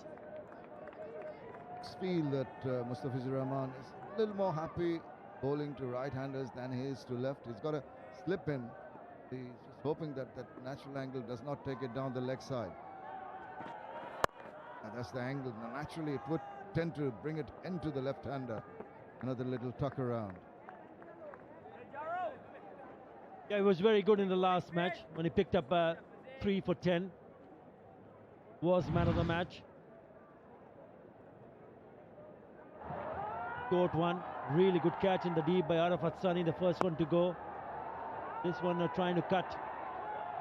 Feel that Mustafizur Rahman is a little more happy bowling to right-handers than he is to left. He's got a slip in. He's just hoping that that natural angle does not take it down the leg side. And that's the angle. Now, naturally, it would tend to bring it into the left-hander. Another little tuck around. Yeah, he was very good in the last match when he picked up 3 for 10. Was man of the match. Short one. Really good catch in the deep by Arafat Sani, the first one to go. This one trying to cut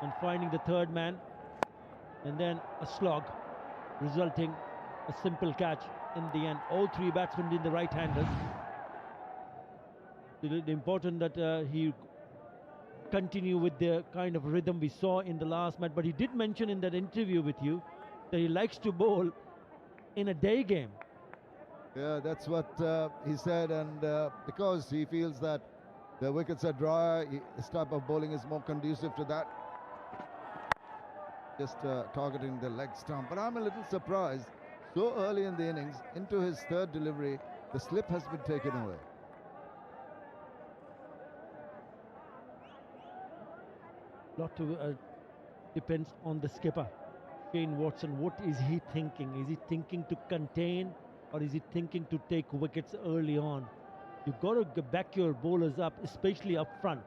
and finding the third man. And then a slog, resulting a simple catch in the end. All 3 batsmen being the right-handers. The important that he continue with the kind of rhythm we saw in the last match. But he did mention in that interview with you that he likes to bowl in a day game. Yeah, that's what he said, and because he feels that the wickets are dry, his type of bowling is more conducive to that. Just targeting the leg stump. But I'm a little surprised, so early in the innings, into his third delivery, the slip has been taken away. Lot to depends on the skipper, Shane Watson. What is he thinking? Is he thinking to contain, or is he thinking to take wickets early on? You've got to back your bowlers up, especially up front,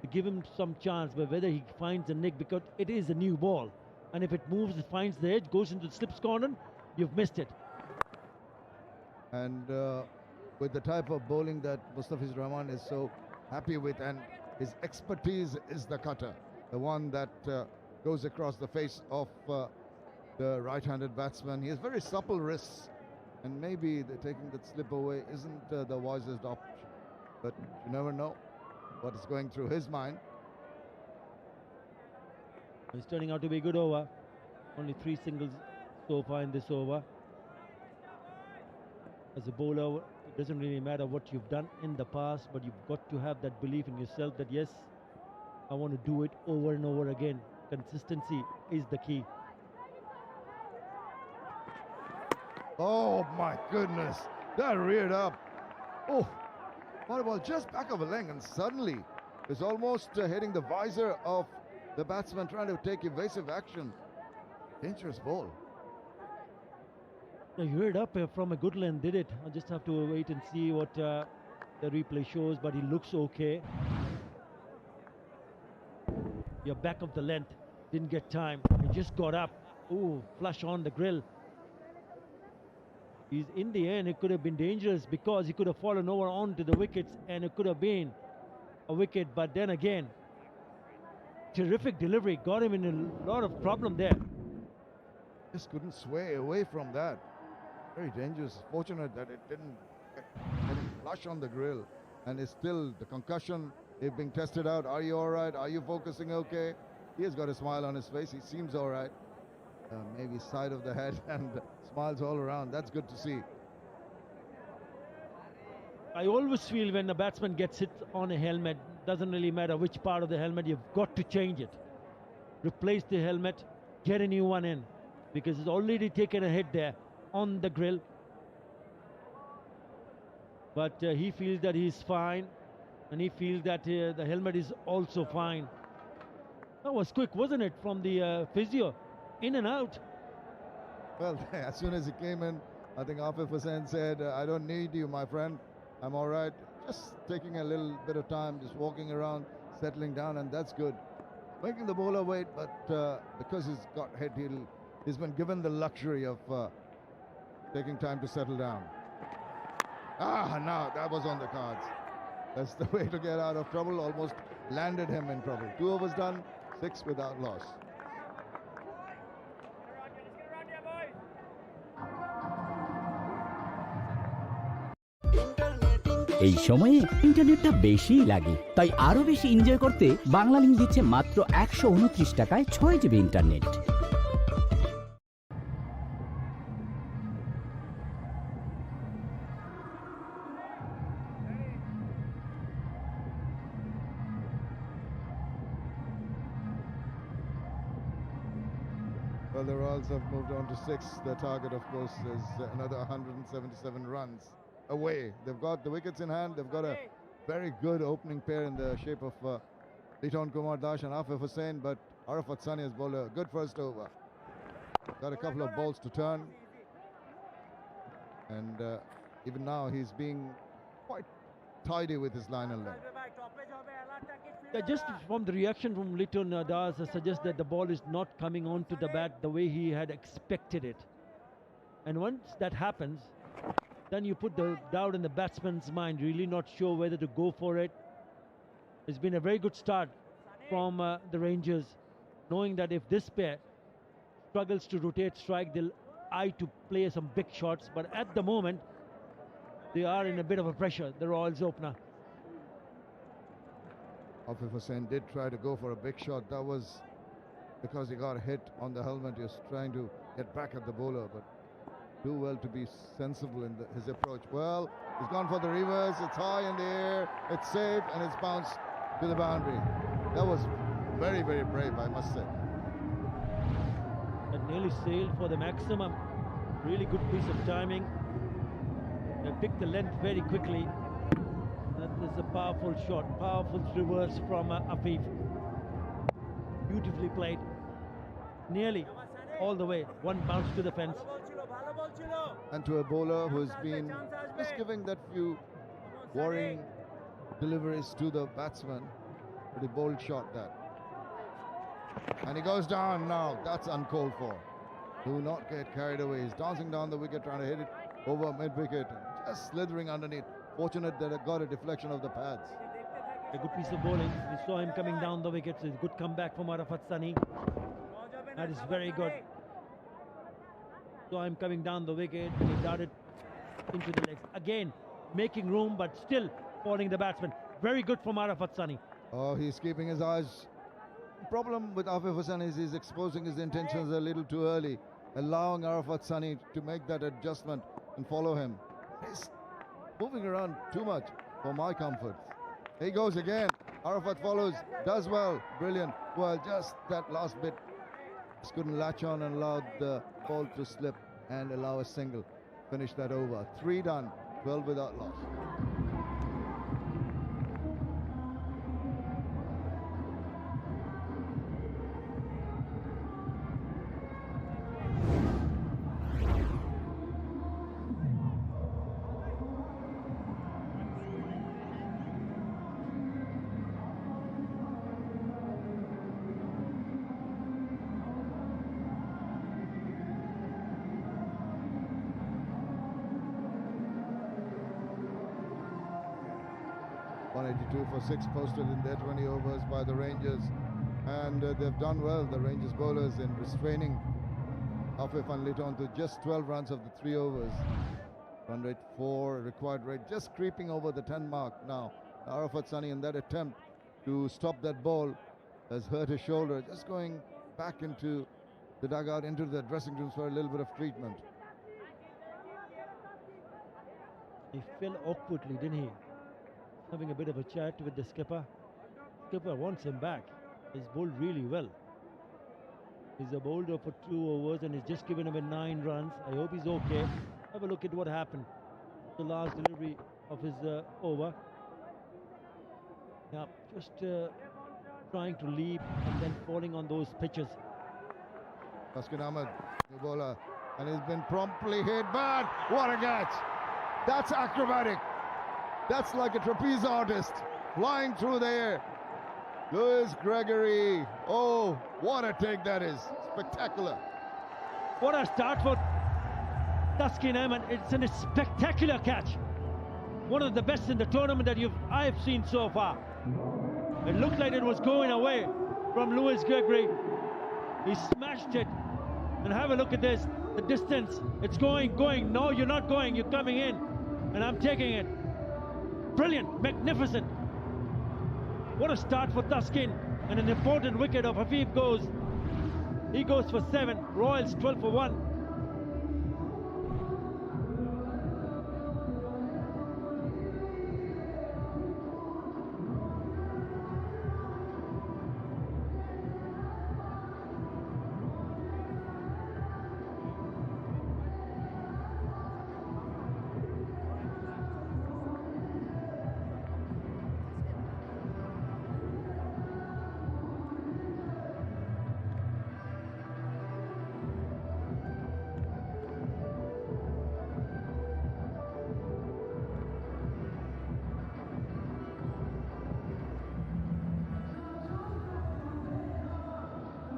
to give him some chance. But whether he finds a nick, because it is a new ball, and if it moves, it finds the edge, goes into the slips corner, you've missed it. And with the type of bowling that Mustafiz Rahman is so happy with, and his expertise is the cutter, the one that goes across the face of the right-handed batsman. He has very supple wrists, and maybe taking that slip away isn't the wisest option. But you never know what is going through his mind. It's turning out to be a good over. Only 3 singles so far in this over. As a bowler, it doesn't really matter what you've done in the past, but you've got to have that belief in yourself that yes, I want to do it over and over again. Consistency is the key. Oh my goodness, that reared up. Oh, what a ball, just back of a leg, and suddenly it's almost hitting the visor of the batsman trying to take evasive action. Dangerous ball. He reared up from a good length, did it? I just have to wait and see what the replay shows, but he looks okay. Your back of the length, didn't get time. He just got up. Ooh, flush on the grill. He's in the end, it could have been dangerous because he could have fallen over onto the wickets and it could have been a wicket. But then again, terrific delivery, got him in a lot of problem there. Just couldn't sway away from that. Very dangerous. Fortunate that it didn't get him flush on the grill. And it's still the concussion is being tested out. Are you all right? Are you focusing okay? He has got a smile on his face. He seems all right. Maybe side of the head and smiles all around. That's good to see. I always feel when a batsman gets hit on a helmet, doesn't really matter which part of the helmet, you've got to change it. Replace the helmet, get a new one in, because it's already taken a hit there on the grill. But he feels that he's fine, and he feels that the helmet is also fine. That was quick, wasn't it, from the physio? In and out. Well, as soon as he came in, I think Afif Hussain said, I don't need you, my friend. I'm all right. Just taking a little bit of time, just walking around, settling down, and that's good. Making the bowler wait, but because he's got hit, he's been given the luxury of taking time to settle down. Now that was on the cards. That's the way to get out of trouble. Almost landed him in trouble. 2 overs done, 6 without loss. এই সময়ে ইন্টারনেটটা বেশিই লাগে, তাই আরো বেশি enjoy করতে বাংলালিংক দিচ্ছে মাত্র 129 টাকায় 6 GB internet. Well, the Royals have moved on to 6. Their target, of course, is another 177 runs away. They've got the wickets in hand. They've got a very good opening pair in the shape of Liton Kumar Das and Afif Hussain, but Arafat Sani has bowled a good first over. Got a couple of balls to turn, and even now he's being quite tidy with his line and length. Just from the reaction from Liton Das suggests that the ball is not coming onto the bat the way he had expected it. And once that happens, then you put the doubt in the batsman's mind, really not sure whether to go for it. It's been a very good start from the Rangers, knowing that if this pair struggles to rotate strike, they'll eye to play some big shots. But at the moment, they are in a bit of a pressure, the Royals opener. Afif Hussain did try to go for a big shot. That was because he got hit on the helmet. He was trying to get back at the bowler, but do well to be sensible in his approach. Well, he's gone for the reverse. It's high in the air. It's safe, and it's bounced to the boundary. That was very, very brave, I must say. That nearly sailed for the maximum. Really good piece of timing. They picked the length very quickly. That is a powerful shot, powerful reverse from Afif. Beautifully played. Nearly all the way. One bounce to the fence. And to a bowler who's been just giving that few worrying deliveries to the batsman. Pretty bold shot that. And he goes down now. That's uncalled for. Do not get carried away. He's dancing down the wicket, trying to hit it over mid-wicket. Just slithering underneath. Fortunate that it got a deflection of the pads. A good piece of bowling. We saw him coming down the wickets. A good comeback from Arafat Sunny. That is very good. Saw him coming down the wicket. He darted into the legs. Again, making room, but still falling the batsman. Very good from Arafat Sunny. Oh, he's keeping his eyes. Problem with Afif Hussain is he's exposing his intentions a little too early, allowing Arafat Sunny to make that adjustment and follow him. He's moving around too much for my comfort. He goes again. Arafat follows, does well, brilliant. Well, just that last bit, just couldn't latch on and allowed the ball to slip and allow a single. Finish that over. 3 done, 12 without loss. For 6 posted in their 20 overs by the Rangers, and they've done well, the Rangers bowlers, in restraining Afif and Litton to just 12 runs of the 3 overs. Run rate 4, required rate just creeping over the 10 mark now. Arafat Sunny, in that attempt to stop that ball, has hurt his shoulder, just going back into the dugout, into the dressing rooms for a little bit of treatment. He fell awkwardly, didn't he? Having a bit of a chat with the skipper. Skipper wants him back. He's bowled really well. He's a bowler for 2 overs and he's just given him a 9 runs. I hope he's okay. Have a look at what happened. The last delivery of his over. Yeah, just trying to leap and then falling on those pitches. Taskin Ahmed, the bowler, and he's been promptly hit, but what a catch! That's acrobatic. That's like a trapeze artist flying through the air. Lewis Gregory. Oh, what a take that is. Spectacular. What a start for Taskin Ahmed. It's a spectacular catch. One of the best in the tournament that I've seen so far. It looked like it was going away from Lewis Gregory. He smashed it. And have a look at this. The distance. It's going. No, you're not going. You're coming in. And I'm taking it. Brilliant, magnificent. What a start for Taskin. And an important wicket of Afif goes. He goes for 7. Royals 12 for 1.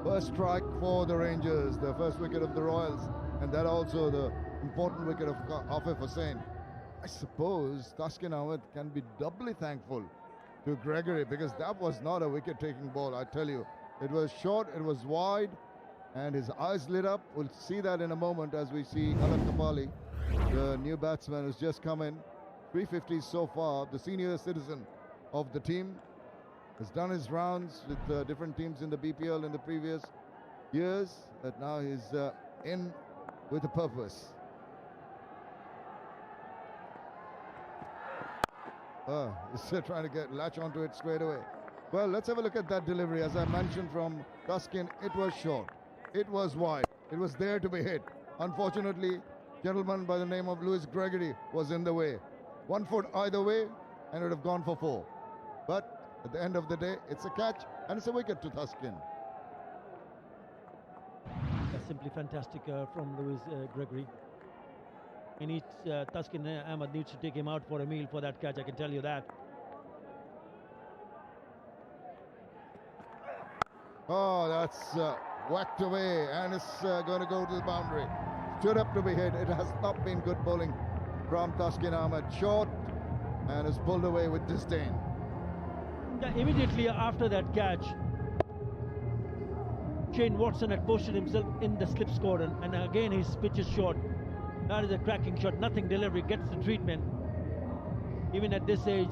First strike for the Rangers, the first wicket of the Royals, and that also the important wicket of Afif Hussain. I suppose Taskin Ahmed can be doubly thankful to Gregory, because that was not a wicket-taking ball, I tell you. It was short, it was wide, and his eyes lit up. We'll see that in a moment as we see Alan Kapali, the new batsman who's just come in. 350s so far, the senior citizen of the team. Has done his rounds with different teams in the BPL in the previous years that now he's in with a purpose. He's trying to latch onto it straight away. Well, let's have a look at that delivery. As I mentioned from Tuskin, it was short. It was wide. It was there to be hit. Unfortunately, gentleman by the name of Louis Gregory was in the way. 1 foot either way, and it would have gone for 4. But at the end of the day, it's a catch, and it's a wicket to Tuskin. Simply fantastic from Louis Gregory. He needs, Tuskin Ahmed needs to take him out for a meal for that catch, I can tell you that. Oh, that's whacked away, and it's going to go to the boundary. Stood up to be hit. It has not been good bowling from Tuskin Ahmed. Short, and is pulled away with disdain. Yeah, immediately after that catch, Shane Watson had posted himself in the slip squadron, and again his pitch is short. That is a cracking shot, nothing delivery, gets the treatment. Even at this age,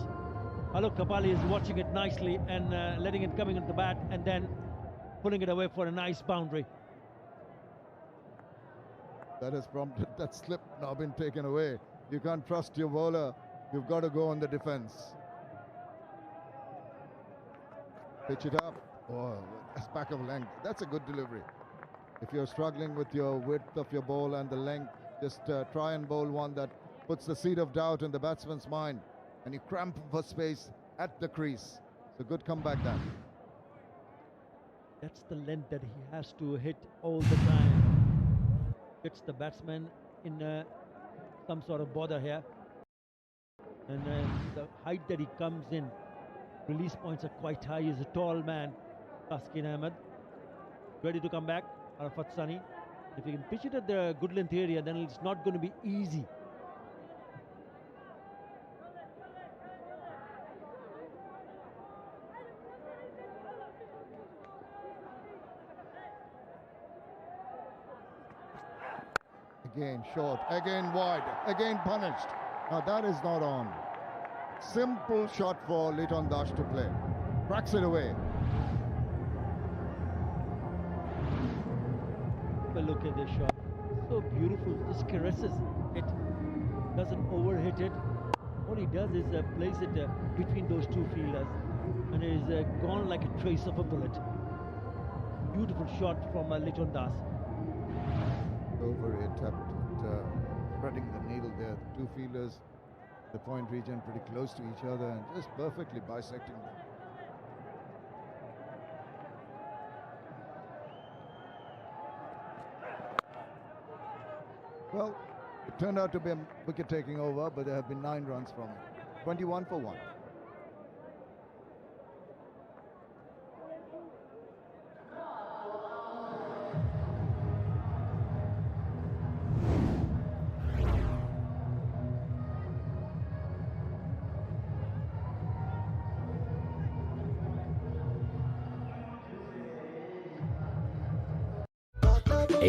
Alok Kapali is watching it nicely and letting it coming into the bat and then pulling it away for a nice boundary. That has prompted that slip now been taken away. You can't trust your bowler. You've got to go on the defense. Pitch it up. Oh, that's back of length. That's a good delivery. If you're struggling with your width of your ball and the length, just try and bowl one that puts the seed of doubt in the batsman's mind, and you cramp for space at the crease. It's a good comeback then. That's the length that he has to hit all the time. Gets the batsman in some sort of bother here. And the height that he comes in, release points are quite high. He's a tall man, Tuskin Ahmed. Ready to come back, Arafat Sani. If you can pitch it at the good length area, then it's not going to be easy. Again short, again wide, again punished. Now that is not on. Simple shot for Liton Das to play. Cracks it away. But look at this shot. So beautiful. Just caresses it. Doesn't overhit it. All he does is place it between those two fielders. And it is gone like a trace of a bullet. Beautiful shot from Liton Das. Over it, spreading the needle there. The two fielders, the point region pretty close to each other and just perfectly bisecting them. Well, it turned out to be a wicket taking over, but there have been 9 runs from it. 21 for 1.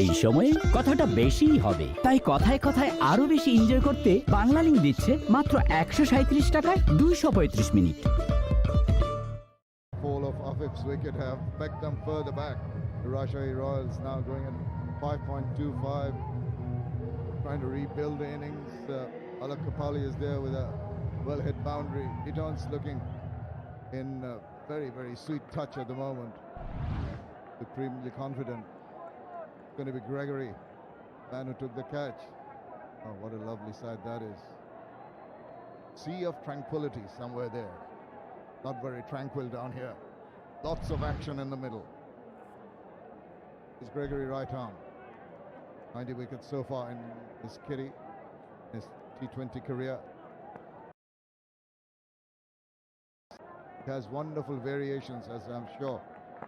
এই সময়ে কথাটা বেশিই হবে, তাই কথায় কথায় আরো বেশি এনজয় করতে বাংলা লিংক দিচ্ছে মাত্র 137 টাকায় 235 minute. Fall of Afif's wicket have pegged them further back. The Rajshahi Royals now going at 5.25, trying to rebuild the innings. Alok Kapali is there with a well-hit boundary. Liton's looking in very, very sweet touch at the moment. Supremely confident. Going to be Gregory, man who took the catch. Oh, what a lovely sight that is. Sea of tranquility somewhere there. Not very tranquil down here. Lots of action in the middle. Is Gregory right arm. 90 wickets so far in his kitty, his T20 career. He has wonderful variations, as I'm sure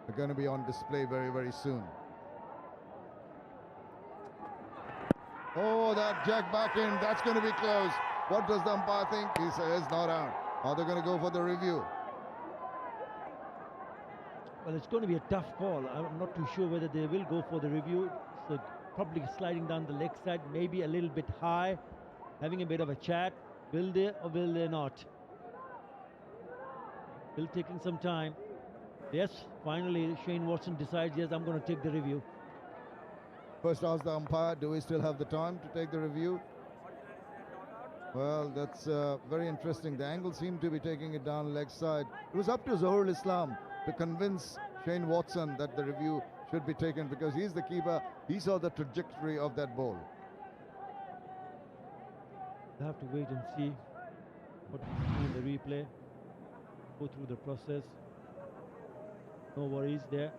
are going to be on display very, very soon. Oh, that jack back in, that's going to be close. What does the umpire think? He says not out. Are they going to go for the review? Well, it's going to be a tough call. I'm not too sure whether they will go for the review. So probably sliding down the leg side, maybe a little bit high, having a bit of a chat. Will they or will they not? Still taking some time. Yes, finally Shane Watson decides, yes, I'm going to take the review. First asks the umpire, do we still have the time to take the review? Well, that's very interesting. The angle seemed to be taking it down leg side. It was up to Zohar Islam to convince Shane Watson that the review should be taken because he's the keeper. He saw the trajectory of that ball. We'll have to wait and see what we see in the replay. Go through the process. No worries there.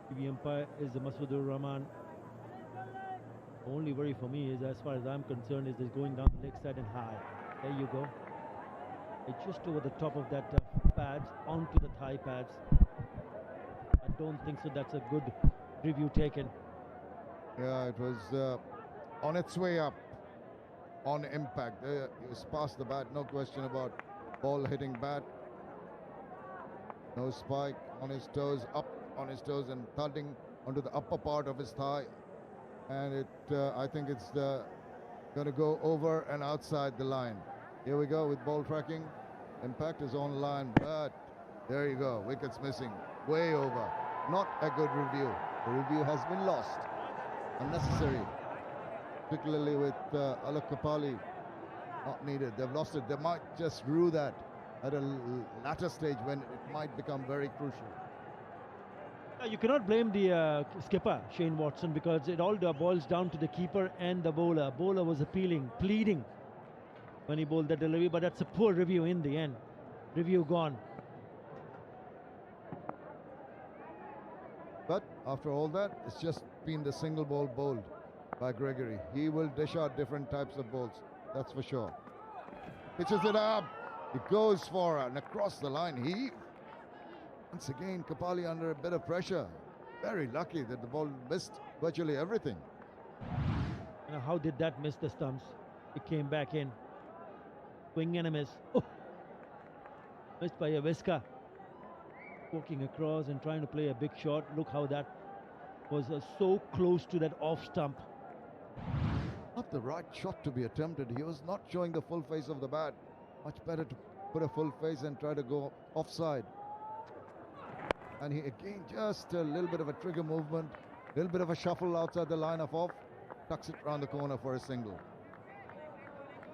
TV umpire is the Masoodur Rahman. The only worry for me is, as far as I'm concerned, is this going down the leg side and high. There you go. It's just over the top of that pads, onto the thigh pads. I don't think so. That's a good review taken. Yeah, it was on its way up, on impact. It was past the bat, no question about ball hitting bat. No spike, on his toes, up on his toes and thudding onto the upper part of his thigh. And I think it's going to go over and outside the line. Here we go with ball tracking. Impact is on line, but there you go. Wickets missing, way over. Not a good review. The review has been lost. Unnecessary, particularly with Alok Kapali. Not needed. They've lost it. They might just rue that at a later stage when it might become very crucial. You cannot blame the skipper, Shane Watson, because it all boils down to the keeper and the bowler. Bowler was pleading when he bowled that delivery, but that's a poor review in the end. Review gone. But after all that, it's just been the single ball bowled by Gregory. He will dish out different types of balls, that's for sure. Pitches it up. It goes for and across the line. Once again, Kapali under a bit of pressure. Very lucky that the ball missed virtually everything. Now, how did that miss the stumps? It came back in. Swing and a miss. Oh! Missed by a whisker. Walking across and trying to play a big shot. Look how that was so close to that off stump. Not the right shot to be attempted. He was not showing the full face of the bat. Much better to put a full face and try to go offside. And he again just a little bit of a trigger movement, a little bit of a shuffle outside the line of off, tucks it around the corner for a single.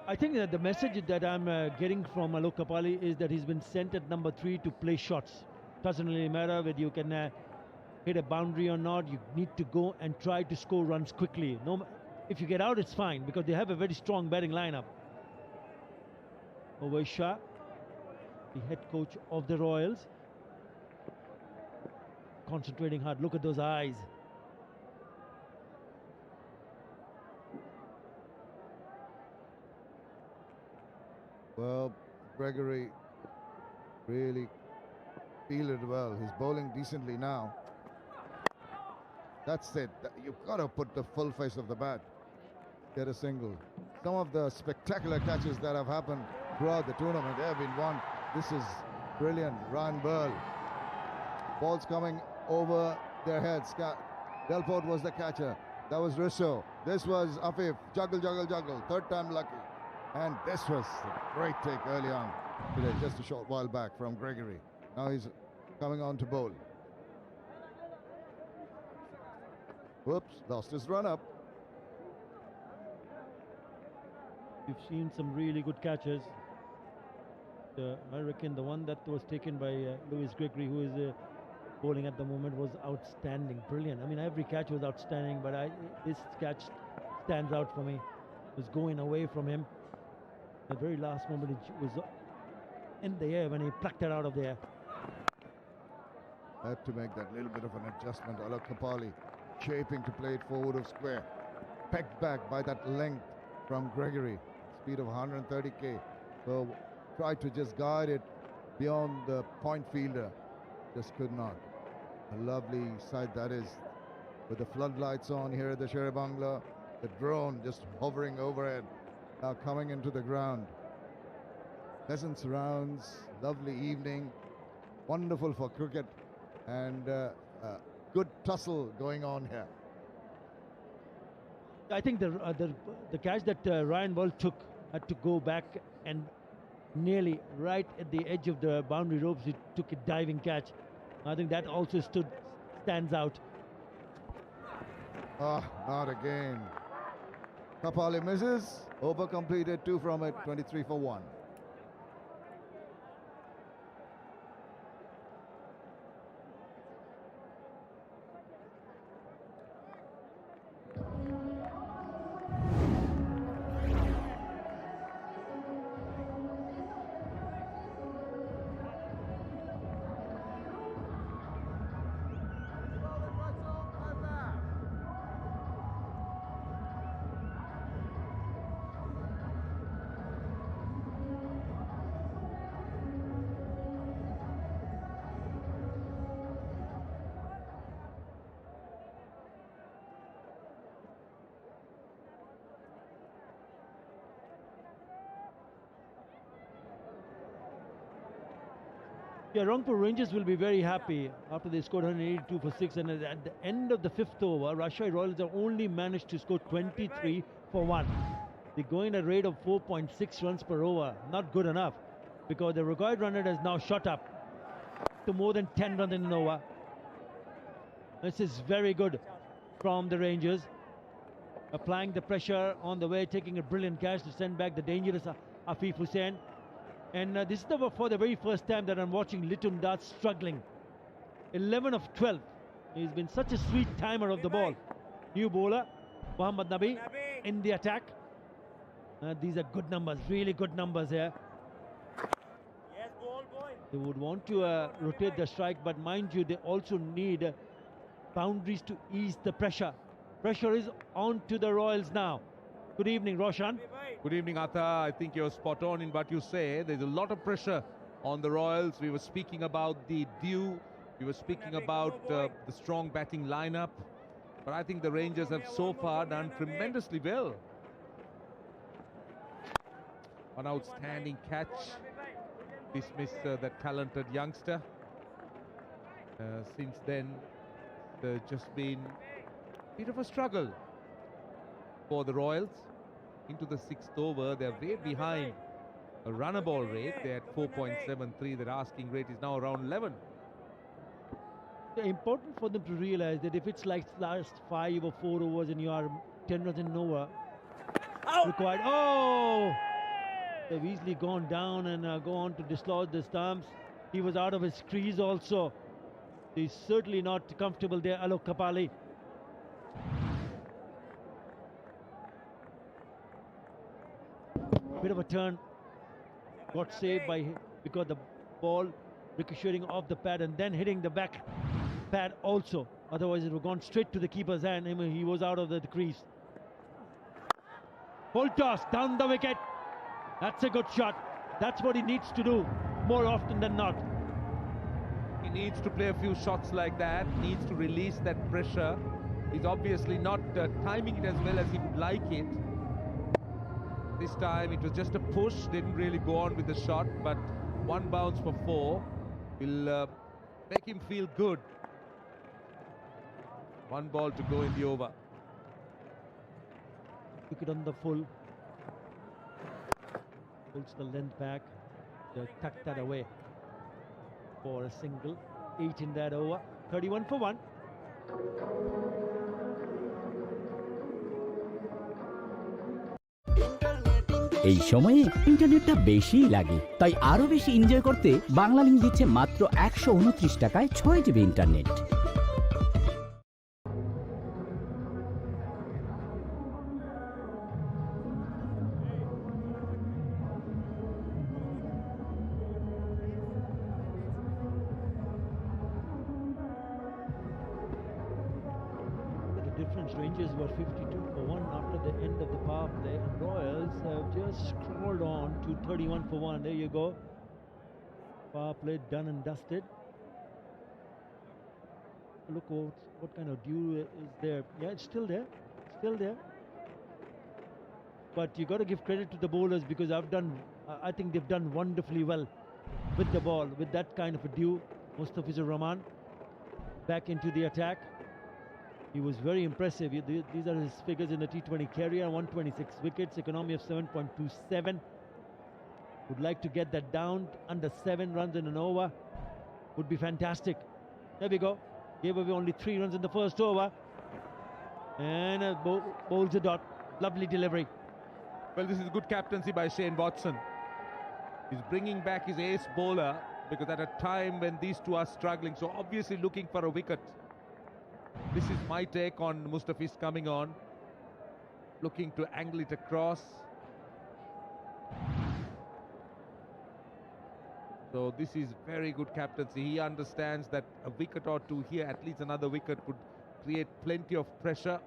I think that the message that I'm getting from Alok Kapali is that he's been sent at number 3 to play shots. Doesn't really matter whether you can hit a boundary or not. You need to go and try to score runs quickly. If you get out, it's fine because they have a very strong batting lineup. Over Shah, the head coach of the Royals, concentrating hard. Look at those eyes. Well, Gregory really fielded well. He's bowling decently now. That's it. You've got to put the full face of the bat. Get a single. Some of the spectacular catches that have happened throughout the tournament, they have been won. This is brilliant. Ryan Burl. Balls coming over their heads. Delport was the catcher. That was Risso. This was Afif. Juggle, juggle, juggle. Third time lucky. And this was a great take early on today, just a short while back from Gregory. Now he's coming on to bowl. Whoops, lost his run up. We've seen some really good catches. I reckon the one that was taken by Lewis Gregory, who is bowling at the moment, was outstanding, brilliant. I mean, every catch was outstanding, but this catch stands out for me. It was going away from him. The very last moment, it was in the air when he plucked it out of the air. Had to make that little bit of an adjustment. Alok Kapali shaping to play it forward of square. Pegged back by that length from Gregory. Speed of 130k. So tried to just guide it beyond the point fielder. Just could not. A lovely sight that is. With the floodlights on here at the Sher Bangla. The drone just hovering overhead. Now coming into the ground. Pleasant surrounds. Lovely evening. Wonderful for cricket. And good tussle going on here. I think the catch that Ryan Ball took had to go back and nearly right at the edge of the boundary ropes. He took a diving catch. I think that also stands out. Ah, not again. Kapali misses. Over completed, 2 from it, 23 for 1. Yeah, Rangpur Rangers will be very happy after they scored 182 for 6, and at the end of the 5th over, Rajshahi Royals have only managed to score 23 for 1. They're going at a rate of 4.6 runs per over. Not good enough, because the required run rate has now shot up to more than 10 runs in an over. This is very good from the Rangers, applying the pressure on the way, taking a brilliant catch to send back the dangerous Afif Hussain. And this is for the very first time that I'm watching Litun Das struggling. 11 of 12. He's been such a sweet timer of the ball. New bowler, Mohammad Nabi, in the attack. These are good numbers, really good numbers here. They would want to rotate the strike, but mind you, they also need boundaries to ease the pressure. Pressure is on to the Royals now. Good evening, Roshan. Good evening, Atha. I think you're spot on in what you say. There's a lot of pressure on the Royals. We were speaking about the due. We were speaking about the strong batting lineup. But I think the Rangers have so far done tremendously well. An outstanding catch. Dismiss that talented youngster. Since then, there's just been a bit of a struggle for the Royals. Into the 6th over, they're way behind a runner ball rate. They're at 4.73. Their asking rate is now around 11. It's important for them to realize that if it's like last 5 or 4 overs and you are 10 runs in an over required. Oh! They've easily gone down and go on to dislodge the stumps. He was out of his crease also. He's certainly not comfortable there, Alok Kapali. Bit of a turn, got saved by because the ball ricocheting off the pad and then hitting the back pad also. Otherwise, it would have gone straight to the keeper's hand. I mean, he was out of the crease. Full toss down the wicket. That's a good shot. That's what he needs to do more often than not. He needs to play a few shots like that. Needs to release that pressure. He's obviously not timing it as well as he would like it. This time it was just a push, didn't really go on with the shot, but 1 bounce for 4 will make him feel good. 1 ball to go in the over. Wicket on the full. Pulls the length back. They'll tuck that away for a single. 8 in that over. 31 for 1. এই সময়ে ইন্টারনেটটা বেশিই লাগে, তাই আরো বেশি enjoy করতে বাংলালিংক দিচ্ছে মাত্র 129 টাকায় 6 GB internet. Rangers were 52 for 1 after the end of the power play, and Royals have just crawled on to 31 for 1. There you go. Power play done and dusted. Look what kind of dew is there. Yeah, it's still there. Still there. But you got to give credit to the bowlers, because I think they've done wonderfully well with the ball, with that kind of a dew. Mustafizur Rahman back into the attack. He was very impressive. These are his figures in the T20 career. 126 wickets, economy of 7.27. Would like to get that down under 7 runs in an over. Would be fantastic. There we go. Gave away only 3 runs in the first over. And bowls a dot. Lovely delivery. Well, this is good captaincy by Shane Watson. He's bringing back his ace bowler because at a time when these two are struggling, so obviously looking for a wicket. This is my take on Mustafiz coming on. Looking to angle it across. So this is very good captaincy. He understands that a wicket or two here, at least another wicket, would create plenty of pressure